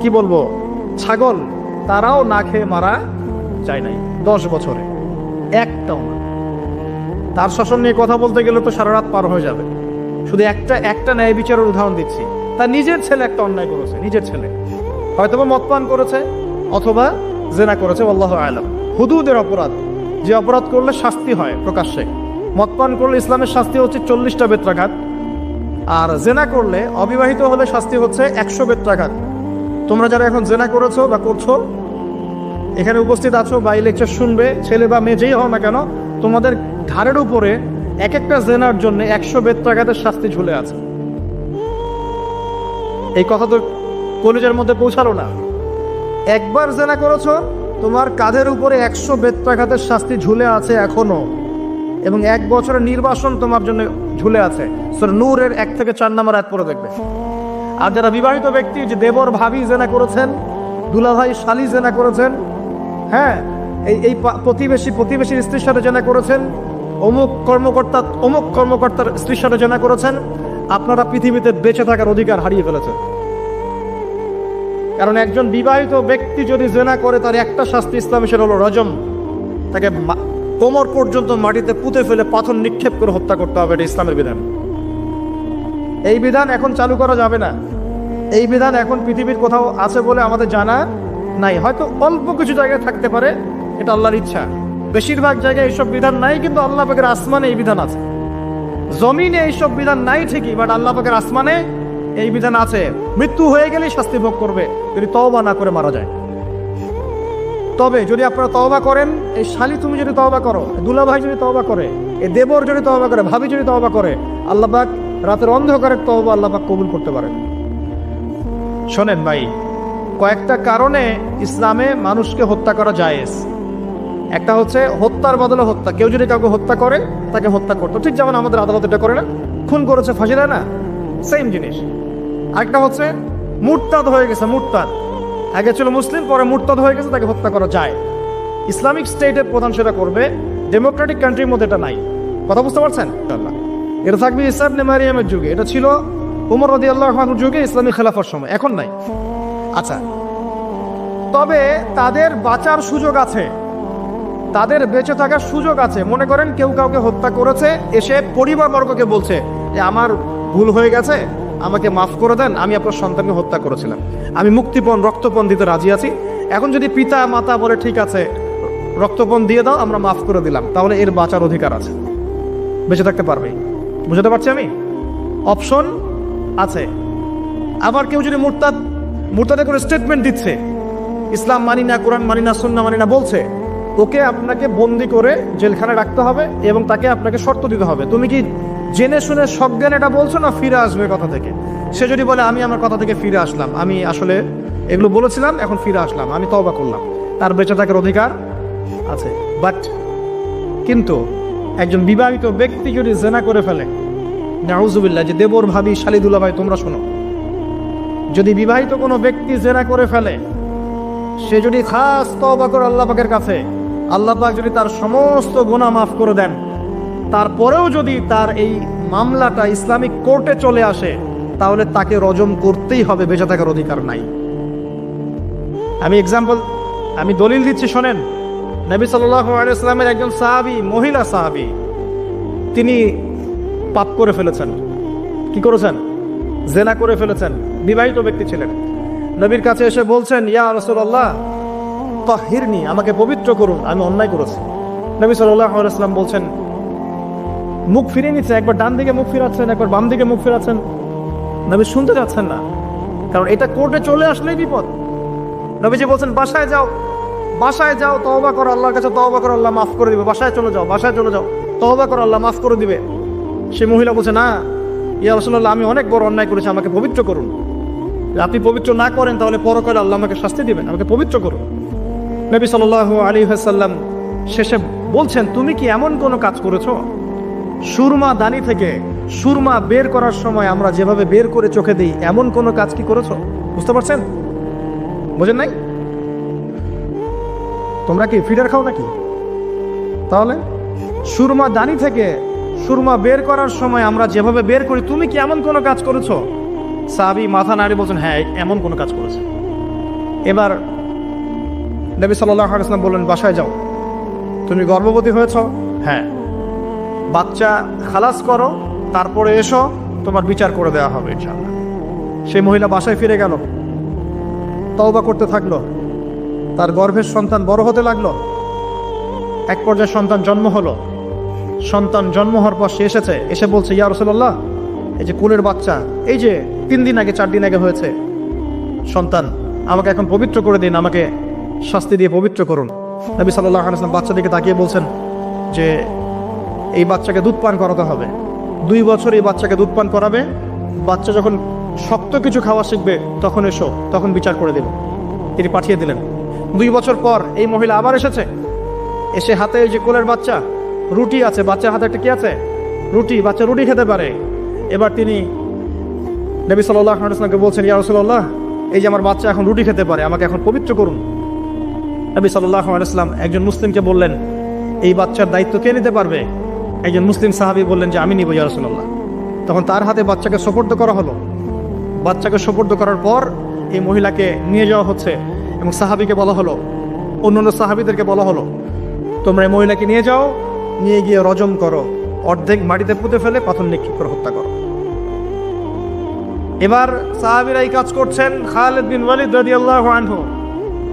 কি বলবো ছাগল, তারাও না খেয়ে মারা যায় নাই 10 বছরে, একটাও না। তার শাসন নিয়ে কথা বলতে গেলে তো সারা রাত পার হয়ে যাবে। শুধু একটা ন্যায় বিচারের উদাহরণ দিচ্ছি। তার নিজের ছেলে একটা অন্যায় করেছে, নিজের ছেলে হয়তোবা মদপান করেছে অথবা জেনা করেছে, আল্লাহু আ'লাম। হুদুদের অপরাধ, যে অপরাধ করলে শাস্তি হয় প্রকাশ্যে। মদপান করলে ইসলামের শাস্তি হচ্ছে 40টা বেত্রাঘাত, আর জেনা করলে, অবিবাহিত হলে শাস্তি হচ্ছে 100 বেত্রাঘাত। তোমরা যারা এখন জেনা করেছো বা করছো, এখানে উপস্থিত আছো বা এই লেকচার শুনবে, ছেলে বা মেয়ে যেই হও না কেন, তোমাদের ঘাড়ের উপরে একটা জেনার জন্য 100 বেত্রাঘাতের শাস্তি ঝুলে আছে। এই কথা তো কলেজের মধ্যে পৌঁছালো না। একবার জেনা করেছো, তোমার কাঁধের উপরে 100 বেত্রাঘাতের শাস্তি ঝুলে আছে এখনো, এবং 1 বছরের নির্বাসন তোমার জন্য ঝুলে আছে। সূরা নূরের 1 থেকে 4 নম্বর আয়াত পড়ে দেখবে। আর যারা বিবাহিত ব্যক্তি, যে দেবর ভাবি জেনা করেছেন, দুলাভাই শালি জেনা করেছেন, হ্যাঁ, এই প্রতিবেশীর স্ত্রীর সাথে জেনা করেছেন, অমুক কর্মকর্তার স্ত্রীর সাথে জেনা করেছেন, আপনারা পৃথিবীতে বেঁচে থাকার অধিকার হারিয়ে ফেলেছেন। কারণ একজন বিবাহিত ব্যক্তি যদি জেনা করে, তার একটা শাস্তি ইসলামে, সেটা হলো রজম, তাকে কোমর পর্যন্ত মাটিতে পুঁতে ফেলে পাথর নিক্ষেপ করে হত্যা করতে হবে, এটা ইসলামের বিধান। এই বিধান এখন চালু করা যাবে না। এই বিধান এখন পৃথিবীর কোথাও আছে বলে আমাদের জানা নাই। হয়তো অল্প কিছু জায়গায় থাকতে পারে, এটা আল্লাহর ইচ্ছা। বেশিরভাগ জায়গায় এইসব বিধান নাই, কিন্তু আল্লাহ পাকের আসমানে এই বিধান আছে। জমিনে এইসব বিধান নাই ঠিকই, বাট আল্লাহ পাকের আসমানে এই বিধান আছে। মৃত্যু হয়ে গেলেই শাস্তি ভোগ করবে যদি তওবা না করে মারা যায়। তবে যদি আপনারা তওবা করেন, এই শালি তুমি যদি তওবা করো, দুলা ভাই যদি তওবা করে, এই দেবর যদি তওবা করে, ভাবি যদি তওবা করে, আল্লাহ পাক রাতের অন্ধকারের তওবা আল্লাহ পাক কবুল করতে পারেন। শোনেন ভাই, কয়েকটা কারণে ইসলামে মানুষকে হত্যা করা জায়েজ। একটা হচ্ছে হত্যার বদলে হত্যা। কেউ যদি কাউকে হত্যা করে, তাকে হত্যা করতো, ঠিক যেমন আমাদের আদালত এটা করে না, খুন করেছে ফাঁসি দেয় না, সেম জিনিস। আরেকটা হচ্ছে মুরতাদ হয়ে গেছে, মুরতাদ আগে ছিল মুসলিম, পরে মুরতাদ হয়ে গেছে, তাকে হত্যা করা যায়। ইসলামিক স্টেটের প্রধান সেটা করবে, ডেমোক্রেটিক কান্ট্রির মধ্যে এটা নাই। কথা বুঝতে পারছেন? এটা থাকবে ঈসা ইবনে মারিয়ামের যুগে, এটা ছিল উমর রাদিয়াল্লাহু আনহুর যুগে, ইসলামী খেলাফার সময়, এখন নাই। আচ্ছা, তবে তাদের বাঁচার সুযোগ আছে, তাদের বেঁচে থাকার সুযোগ আছে। মনে করেন কেউ কাউকে হত্যা করেছে, এসে পরিবারবর্গকে বলছে যে আমার ভুল হয়ে গেছে, আমাকে মাফ করে দেন, আমি আপনার সন্তানকে হত্যা করেছিলাম, আমি মুক্তিপণ রক্তপণ দিতে রাজি আছি। এখন যদি পিতা মাতা বলে ঠিক আছে রক্তপণ দিয়ে দাও, আমরা মাফ করে দিলাম, তাহলে এর বাঁচার অধিকার আছে, বেঁচে থাকতে পারবে। বুঝতে পারছি আমি? অপশন আছে। আবার কেউ যদি মুরতাদে করে স্টেটমেন্ট দিচ্ছে, ইসলাম মানি না, কোরআন মানি না, সুন্নাহ মানি না বলছে, ওকে আপনাকে বন্দি করে জেলখানায় রাখতে হবে এবং তাকে আপনাকে শর্ত দিতে হবে, তুমি কি জেনে শুনে সজ্ঞান এটা বলছো না ফিরে আসবে কথা থেকে। সে যদি বলে আমি আমার কথা থেকে ফিরে আসলাম, আমি আসলে এগুলো বলেছিলাম, এখন ফিরে আসলাম, আমি তওবা করলাম, তার বেঁচে থাকার অধিকার আছে। বাট কিন্তু একজন বিবাহিত ব্যক্তি যদি জেনা করে ফেলে, নাউজুবিল্লাহ, যে দেবর ভাবি শালিদুল্লাহ ভাই তোমরা শোনো, যদি বিবাহিত কোনো ব্যক্তি জেনা করে ফেলে, সে যদি খাস তওবা করে আল্লাহ পাকের কাছে, আল্লাহ পাক যদি তার সমস্ত গুনাহ মাফ করে দেন, তারপরেও যদি তার এই মামলাটা ইসলামিক কোর্টে চলে আসে, তাহলে তাকে রজম করতেই হবে, বেঁচে থাকার অধিকার নাই। আমি দলিল দিচ্ছি, শোনেন। নবী সাল্লাল্লাহু আলাইহি ওয়াসাল্লামের একজন সাহাবী, মহিলা সাহাবী, তিনি পাপ করে ফেলেছেন। কি করেছেন? জেনা করে ফেলেছেন, বিবাহিত ব্যক্তি ছিলেন। নবীর কাছে এসে বলছেন, ইয়া রাসূলুল্লাহ তাহিরনি, আমাকে পবিত্র করুন, আমি অন্যায় করেছি। নবী সাল্লাল্লাহু আলাইহি ওয়াসাল্লাম বলছেন, মুখ ফিরিয়ে নিচ্ছে, একবার ডান দিকে মুখ ফিরাচ্ছেন, একবার বাম দিকে মুখ ফিরাচ্ছেন। নবী শুনতে যাচ্ছেন না, কারণ এটা কোর্টে চলে আসলেই বিপদ। নবীজি বলছেন, বাসায় যাও, বাসায় যাও, তওবা করো, আল্লাহর কাছে তওবা করো, আল্লাহ মাফ করে দিবে। বাসায় চলে যাও, বাসায় চলে যাও, তওবা করো, আল্লাহ মাফ করে দিবে। সে মহিলা বলছে, না ইয়া রাসূলুল্লাহ, আমি অনেক বড় অন্যায় করেছি, আমাকে পবিত্র করুন। আপনি পবিত্র না করেন তাহলে পরকালে আল্লাহ আমাকে শাস্তি দিবেন, আমাকে পবিত্র করুন। নবী সাল্লাল্লাহু আলাইহি ওয়াসাল্লাম শেষে বলছেন, তুমি কি এমন কোনো কাজ করেছো? সুরমা দানি থেকে সুরমা বের করার সময় আমরা যেভাবে বের করে চোখে দিই, এমন কোনো কাজ কি করেছো? বুঝতে পারছেন? বোঝেন নাই? তোমরা কি ফিডার খাও নাকি? তাহলে সুরমা দানি থেকে সুরমা বের করার সময় আমরা যেভাবে বের করি, তুমি কি এমন কোনো কাজ করেছো? সাহাবী মাথা নাড়িয়ে বলছেন, হ্যাঁ এমন কোনো কাজ করেছে। এবার নবী সাল্লাল্লাহু আলাইহি ওয়াসাল্লাম বললেন, বাসায় যাও, তুমি গর্ভবতী হয়েছ, হ্যাঁ, বাচ্চা খালাস করো, তারপরে এসো, তোমার বিচার করে দেওয়া হবে ইনশাআল্লাহ। সেই মহিলা বাসায় ফিরে গেল, তওবা করতে থাকলো, তার গর্ভের সন্তান বড় হতে লাগলো। এক পর্যায়ে সন্তান জন্ম হলো। সন্তান জন্ম হওয়ার পর সে এসে বলছে, ইয়া রাসূলুল্লাহ, এই যে কোলের বাচ্চা, এই যে 3 দিন আগে 4 দিন আগে হয়েছে সন্তান, আমাকে এখন পবিত্র করে দিন, আমাকে শাস্তি দিয়ে পবিত্র করুন। নবী সাল্লাল্লাহু আলাইহি ওয়াসাল্লাম বাচ্চা দিকে তাকিয়ে বলছেন যে এই বাচ্চাকে দুধ পান করাতে হবে, 2 বছর এই বাচ্চাকে দুধ পান করাবে, বাচ্চা যখন শক্ত কিছু খাওয়া শিখবে তখন এসো, তখন বিচার করে দেব। তিনি পাঠিয়ে দিলেন। 2 বছর পর এই মহিলা আবার এসে হাতে এই যে কোলের বাচ্চা, রুটি আছে, বাচ্চার হাতে একটা কি আছে? রুটি, বাচ্চা রুটি খেতে পারে। এবার তিনি নবী সাল্লাল্লাহু আলাইহি ওয়াসাল্লামকে বলছেন, ইয়া রাসূলুল্লাহ, এই যে আমার বাচ্চা এখন রুটি খেতে পারে, আমাকে এখন পবিত্র করুন। নবী সাল্লাল্লাহু আলাইহি ওয়াসাল্লাম একজন মুসলিমকে বললেন, এই বাচ্চার দায়িত্ব কে নিতে পারবে? একজন মুসলিম সাহাবী বললেন যে আমি নিব ইয়া রাসূলুল্লাহ। তখন তার হাতে বাচ্চাকে সুপর্দ করা হলো। বাচ্চাকে সুপর্দ করার পর এই মহিলাকে নিয়ে যাওয়া হচ্ছে এবং সাহাবীকে বলা হলো, অন্যান্য সাহাবীদেরকে বলা হলো তোমরা এই মহিলাকে নিয়ে যাও, নিয়ে গিয়ে রজম করো, অর্ধেক মাটিতে পুঁতে ফেলে পাথর নিক্ষেপ করে হত্যা করো। এবার সাহাবীরা এই কাজ করছেন। খালিদ বিন ওয়ালিদ রাদিয়াল্লাহু আনহু,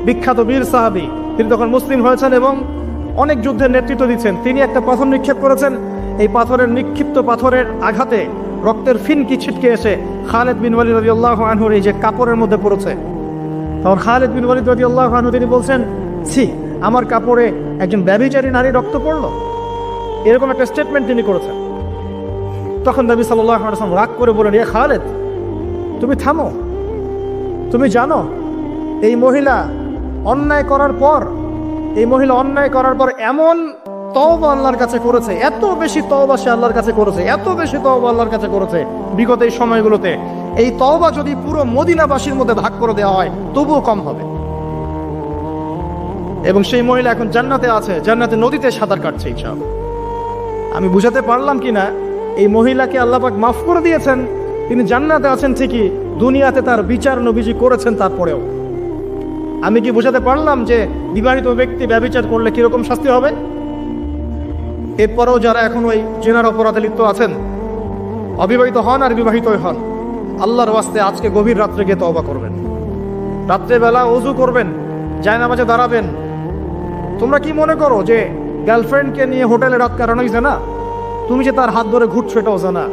বিখ্যাত বীর সাহাবী, তিনি তখন মুসলিম হয়েছেন এবং অনেক যুদ্ধের নেতৃত্ব দিচ্ছেন। তিনি একটা পাথর নিক্ষেপ করেছেন। এই পাথরের নিক্ষিপ্ত পাথরের আঘাতে রক্তের ফিনকি ছিটকে এসে খালিদ বিন ওয়ালিদ রাদিয়াল্লাহু আনহুর এই যে কাপড়ের মধ্যে পড়েছে। তখন খালিদ বিন ওয়ালিদ রাদিয়াল্লাহু আনহু তিনি বলছেন, ছি, আমার কাপড়ে একজন ব্যভিচারী নারী রক্ত পড়লো, এরকম একটা স্টেটমেন্ট তিনি করেছেন। তখন নবী সাল্লাল্লাহু আলাইহি ওয়াসাল্লাম রাগ করে বলেন, এ খালিদ, তুমি থামো। তুমি জানো এই মহিলা অন্যায় করার পর এমন তওবা আল্লাহর কাছে করেছে, এত বেশি তওবা সে আল্লাহর কাছে করেছে, এত বেশি তওবা আল্লাহর কাছে করেছে বিগত এই সময়গুলোতে, এই তওবা যদি পুরো মদিনাবাসীর মধ্যে ভাগ করে দেওয়া হয় তবুও কম হবে। এবং সেই মহিলা এখন জান্নাতে আছে, জান্নাতে নদীতে সাঁতার কাটছে। ইনশাআল্লাহ আমি বুঝাতে পারলাম কিনা, এই মহিলাকে আল্লাহ পাক মাফ করে দিয়েছেন, তিনি জান্নাতে আছেন ঠিকই, দুনিয়াতে তার বিচার নবীজি করেছেন তারপরেও। আমি কি বুঝাতে পারলাম যে বিবাহিত ব্যক্তি ব্যভিচার করলে কিরকম শাস্তি হবে? এরপরেও যারা এখন ওই জেনার অপরাধে লিপ্ত আছেন, অবিবাহিত হন আর বিবাহিতই হন, আল্লাহর ওয়াস্তে আজকে গভীর রাত্রে গিয়ে তওবা করবেন, রাত্রেবেলা ওযু করবেন, জায়নামাজে দাঁড়াবেন। তোমরা কি মনে করো যে গার্লফ্রেন্ডকে নিয়ে হোটেলে রাত কাটানোই জানা? তুমি যে তার হাত ধরে ঘুরছো এটাও জানা,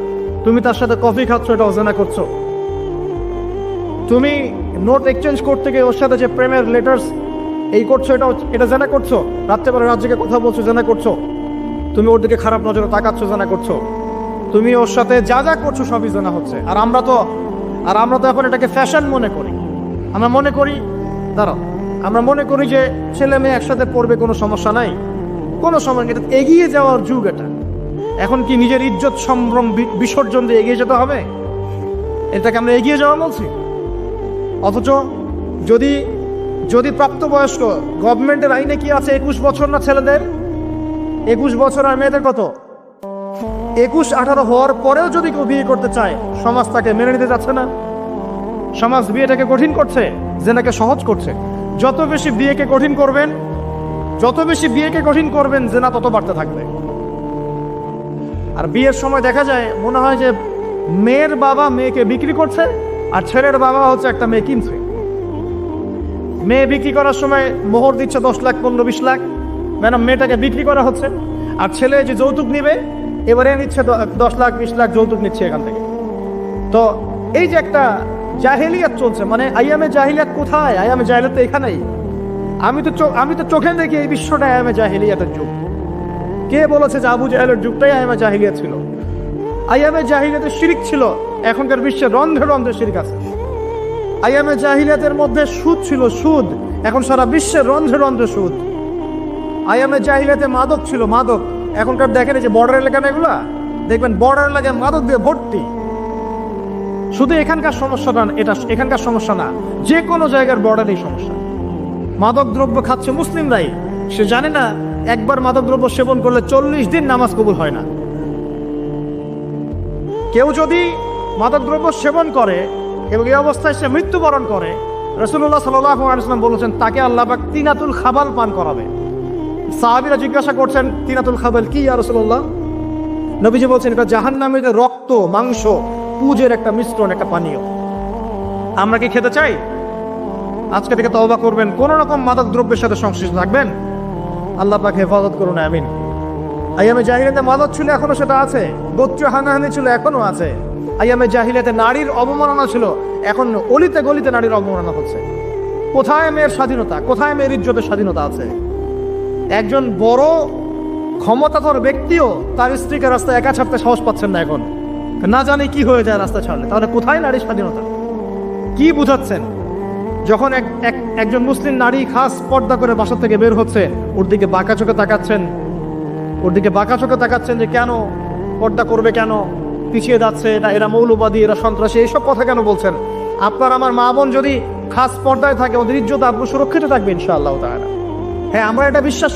তুমি তার সাথে কফি খাচ্ছ এটাও জানা করছো, তুমি নোট এক্সচেঞ্জ করতে গিয়ে ওর সাথে যে প্রেমের লেটার্স এই করছো এটা জানা করছো, রাত্রেবেলা রাত জেগে কথা বলছো জানা করছো, তুমি ওর দিকে খারাপ নজরে তাকাচ্ছ জানা করছো, তুমি ওর সাথে যা যা করছো সবই জানা হচ্ছে। আর আমরা তো এখন এটাকে ফ্যাশন মনে করি। আমরা মনে করি যে ছেলে মেয়ে একসাথে পড়বে, কোনো সমস্যা নাই, কোনো সময় এটা এগিয়ে যাওয়ার যুগ। এটা এখন কি নিজের ইজ্জত সম্ভ্রম বিসর্জন দিয়ে এগিয়ে যেতে হবে? এটাকে আমরা এগিয়ে যাওয়া বলছি। অথচ যদি প্রাপ্তবয়স্ক, গভর্নমেন্টের আইনে কি আছে 21 বছর না ছেলেদের, 21 বছর, আর মেয়েদের কত 21-18 হওয়ার পরেও যদি কেউ বিয়ে করতে চায়, সমাজ তাকে মেনে নিতে যাচ্ছে না। সমাজ বিয়েটাকে কঠিন করছে, জেনাকে সহজ করছে। যত বেশি বিয়েকে কঠিন করবেন জেনা তত বাড়তে থাকবে। আর বিয়ের সময় দেখা যায় মনে হয় যে মেয়ের বাবা মেয়েকে বিক্রি করছে, আর ছেলের বাবা হচ্ছে একটা মেয়ে কিনছে। মেয়ে বিক্রি করার সময় মোহর দিচ্ছে 10 লাখ 15-20 লাখ, ম্যাডাম মেয়েটাকে বিক্রি করা হচ্ছে। আর ছেলে যে যৌতুক নিবে এবারে নিচ্ছে 10 লাখ 20 লাখ যৌতুক নিচ্ছে এখান থেকে। তো এই যে একটা জাহেলিয়াত চলছে, মানে আইয়ামে জাহিলিয়াত কোথায়? আইয়ামে জাহিলিয়াত তো এখানেই। আমি তো চোখে দেখি এই বিশ্বটা আইয়ামে জাহিলিয়াতের যুগ। কে বলেছে যে আবু জাহেলের যুগটাই আইয়ামে জাহিলিয়াত ছিল? আইয়ামে জাহিলিয়াতে শিরক ছিল, এখনকার বিশ্বে রন্ধ্রে রন্ধ্রে শিরক আছে। আইয়ামে জাহিলিয়াতের মধ্যে সুদ ছিল, সুদ, এখন সারা বিশ্বের রন্ধ্রে রন্ধ্রে সুদ। আইয়ামে জাহিলিয়াতে মাদক ছিল, মাদক, এখনকার দেখেন যে বর্ডার এলাকা না, এগুলা দেখবেন বর্ডার এলাকায় মাদক দিয়ে ভর্তি। শুধু এখানকার সমস্যা না, যে কোনো জায়গার বর্ডারেই সমস্যা। মাদক দ্রব্য খাচ্ছে মুসলিমরাই, সে জানে না একবার মাদক দ্রব্য সেবন করলে 40 দিন নামাজ কবুল হয় না। কেউ যদি মাদক দ্রব্য সেবন করে এবং এই অবস্থায় সে মৃত্যুবরণ করে, রাসূলুল্লাহ সাল্লাল্লাহু আলাইহি ওয়াসাল্লাম বলেছেন তাকে আল্লাহ পাক তিনাতুল খাবাল পান করাবে। সাহাবীরা জিজ্ঞাসা করছেন, তিনাতুল খাবাল কি ইয়া রাসূলুল্লাহ? নবীজি বলছেন এটা জাহান্নামের রক্ত, মাংস, পুজের একটা মিশ্রণ, একটা পানীয়। আমরা কি খেতে চাই? আজকে থেকে তওবা করবেন, কোন রকম মাদক দ্রব্যের সাথে সংশ্লিষ্ট থাকবেন, আল্লাহ পাক হেফাজত করুন, আমিন। আইয়ামে জাহিলিয়াতে মাদক ছিল, এখনো সেটা আছে। গোত্রীয় হানাহানি ছিল, এখনো আছে। আইয়ামে জাহিলিয়াতে নারীর অবমাননা ছিল, এখন অলিতে গলিতে নারীর অবমাননা হচ্ছে। কোথায় মেয়ের স্বাধীনতা, কোথায় মেয়ের ইজ্জতের স্বাধীনতা আছে? একজন বড় ক্ষমতাধর ব্যক্তিও তার স্ত্রীকে রাস্তায় একা ছাড়তে সাহস পাচ্ছেন না এখন, না জানি কি হয়ে যায় রাস্তা ছাড়লে। তাহলে কোথায় নারীর স্বাধীনতা? কি বুঝাচ্ছেন? যখন একজন মুসলিম নারী খাস পর্দা করে বাসা থেকে বের হচ্ছে, ওর দিকে বাঁকা চোখে তাকাচ্ছেন যে কেন পর্দা করবে, কেন পিছিয়ে যাচ্ছে, এরা মৌলবাদী, এরা সন্ত্রাসী, এইসব কথা কেন বলছেন? আপনার আমার মা বোন যদি খাস পর্দায় থাকে, ওদের ইজ্জত আপনি সুরক্ষিত থাকবে ইনশাআল্লাহ তাআলা। হ্যাঁ, আমরা এটা বিশ্বাস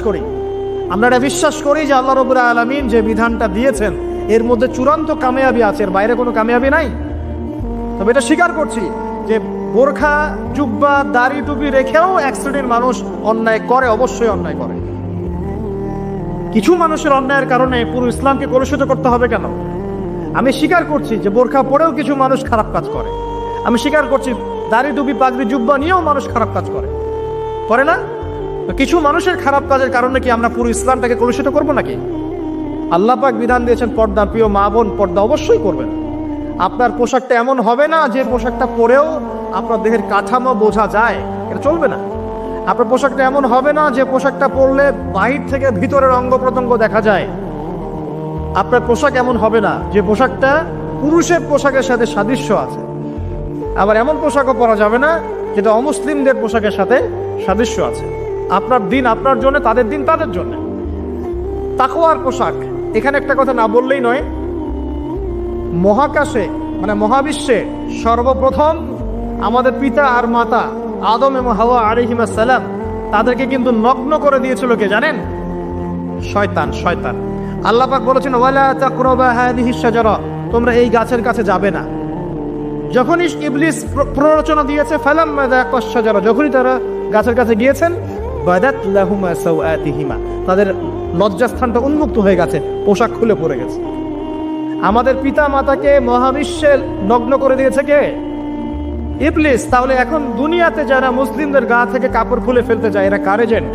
করি যে আল্লাহ রাব্বুল আলামিন যে বিধানটা দিয়েছেন এর মধ্যে চূড়ান্ত কামিয়াবি আছে, এর বাইরে কোনো কামিয়াবি নাই। তবে এটা স্বীকার করছি যে বোরখা, জুব্বা, দাড়ি টুপি রেখেও এক শ্রেণীর মানুষ অন্যায় করে, অবশ্যই অন্যায় করে। কিছু মানুষের অন্যায়ের কারণে পুরো ইসলামকে কলুষিত করতে হবে কেন? আমি স্বীকার করছি যে বোরখা পরেও কিছু মানুষ খারাপ কাজ করে। আমি স্বীকার করছি দাড়ি টুপি পাগড়ি জুব্বা নিয়েও মানুষ খারাপ কাজ করে না? তো কিছু মানুষের খারাপ কাজের কারণে কি আমরা পুরো ইসলামটাকে কলুষিত করবো নাকি? আল্লাহ পাক বিধান দিয়েছেন পর্দা, প্রিয় মা বোন পর্দা অবশ্যই করবেন। আপনার পোশাকটা এমন হবে না যে পোশাকটা পরেও আপনার দেহের কাঠামো বোঝা যায়, এটা চলবে না। আপনার পোশাকটা এমন হবে না যে পোশাকটা পরলে বাহির থেকে ভিতরের অঙ্গ প্রত্যঙ্গ দেখা যায়। আপনার পোশাক এমন হবে না যে পোশাকটা পুরুষের পোশাকের সাথে সাদৃশ্য আছে। আবার এমন পোশাকও পরা যাবে না যেটা অমুসলিমদের পোশাকের সাথে সাদৃশ্য আছে। আপনার দিন আপনার জন্য, তাদের দিন তাদের জন্য। তাকওয়ার পোশাক, এখানে একটা কথা না বললেই নয়। মহাকাশে মানে মহাবিশ্বে সর্বপ্রথম আমাদের পিতা আর মাতা আদম এবং হাওয়া আলাইহিস সালাম, তাদেরকে কিন্তু নগ্ন করে দিয়েছিল কে জানেন? শয়তান। আল্লাহ পাক বলেছেন ওয়ালা তাকরাবা হাযিহিস শাজারা, তোমরা এই গাছের কাছে যাবে না। যখনই ইবলিস প্ররোচনা দিয়েছে ফালাম্মা যাকাশ শাজারা, যখনই তারা গাছের কাছে গিয়েছেন বাদাত লাহুমা সাওআতিহিমা, তাদের লজ্জাস্থানটা উন্মুক্ত হয়ে গেছে, পোশাক খুলে পড়ে গেছে। আমাদের পিতা মাতাকে মহাবিশ্বে নগ্ন করে দিয়েছে কে? ইবলিস। তাহলে এখন দুনিয়াতে যারা মুসলিমদের গা থেকে কাপড় খুলে ফেলতে যায়, এরা কার এজেন্ট?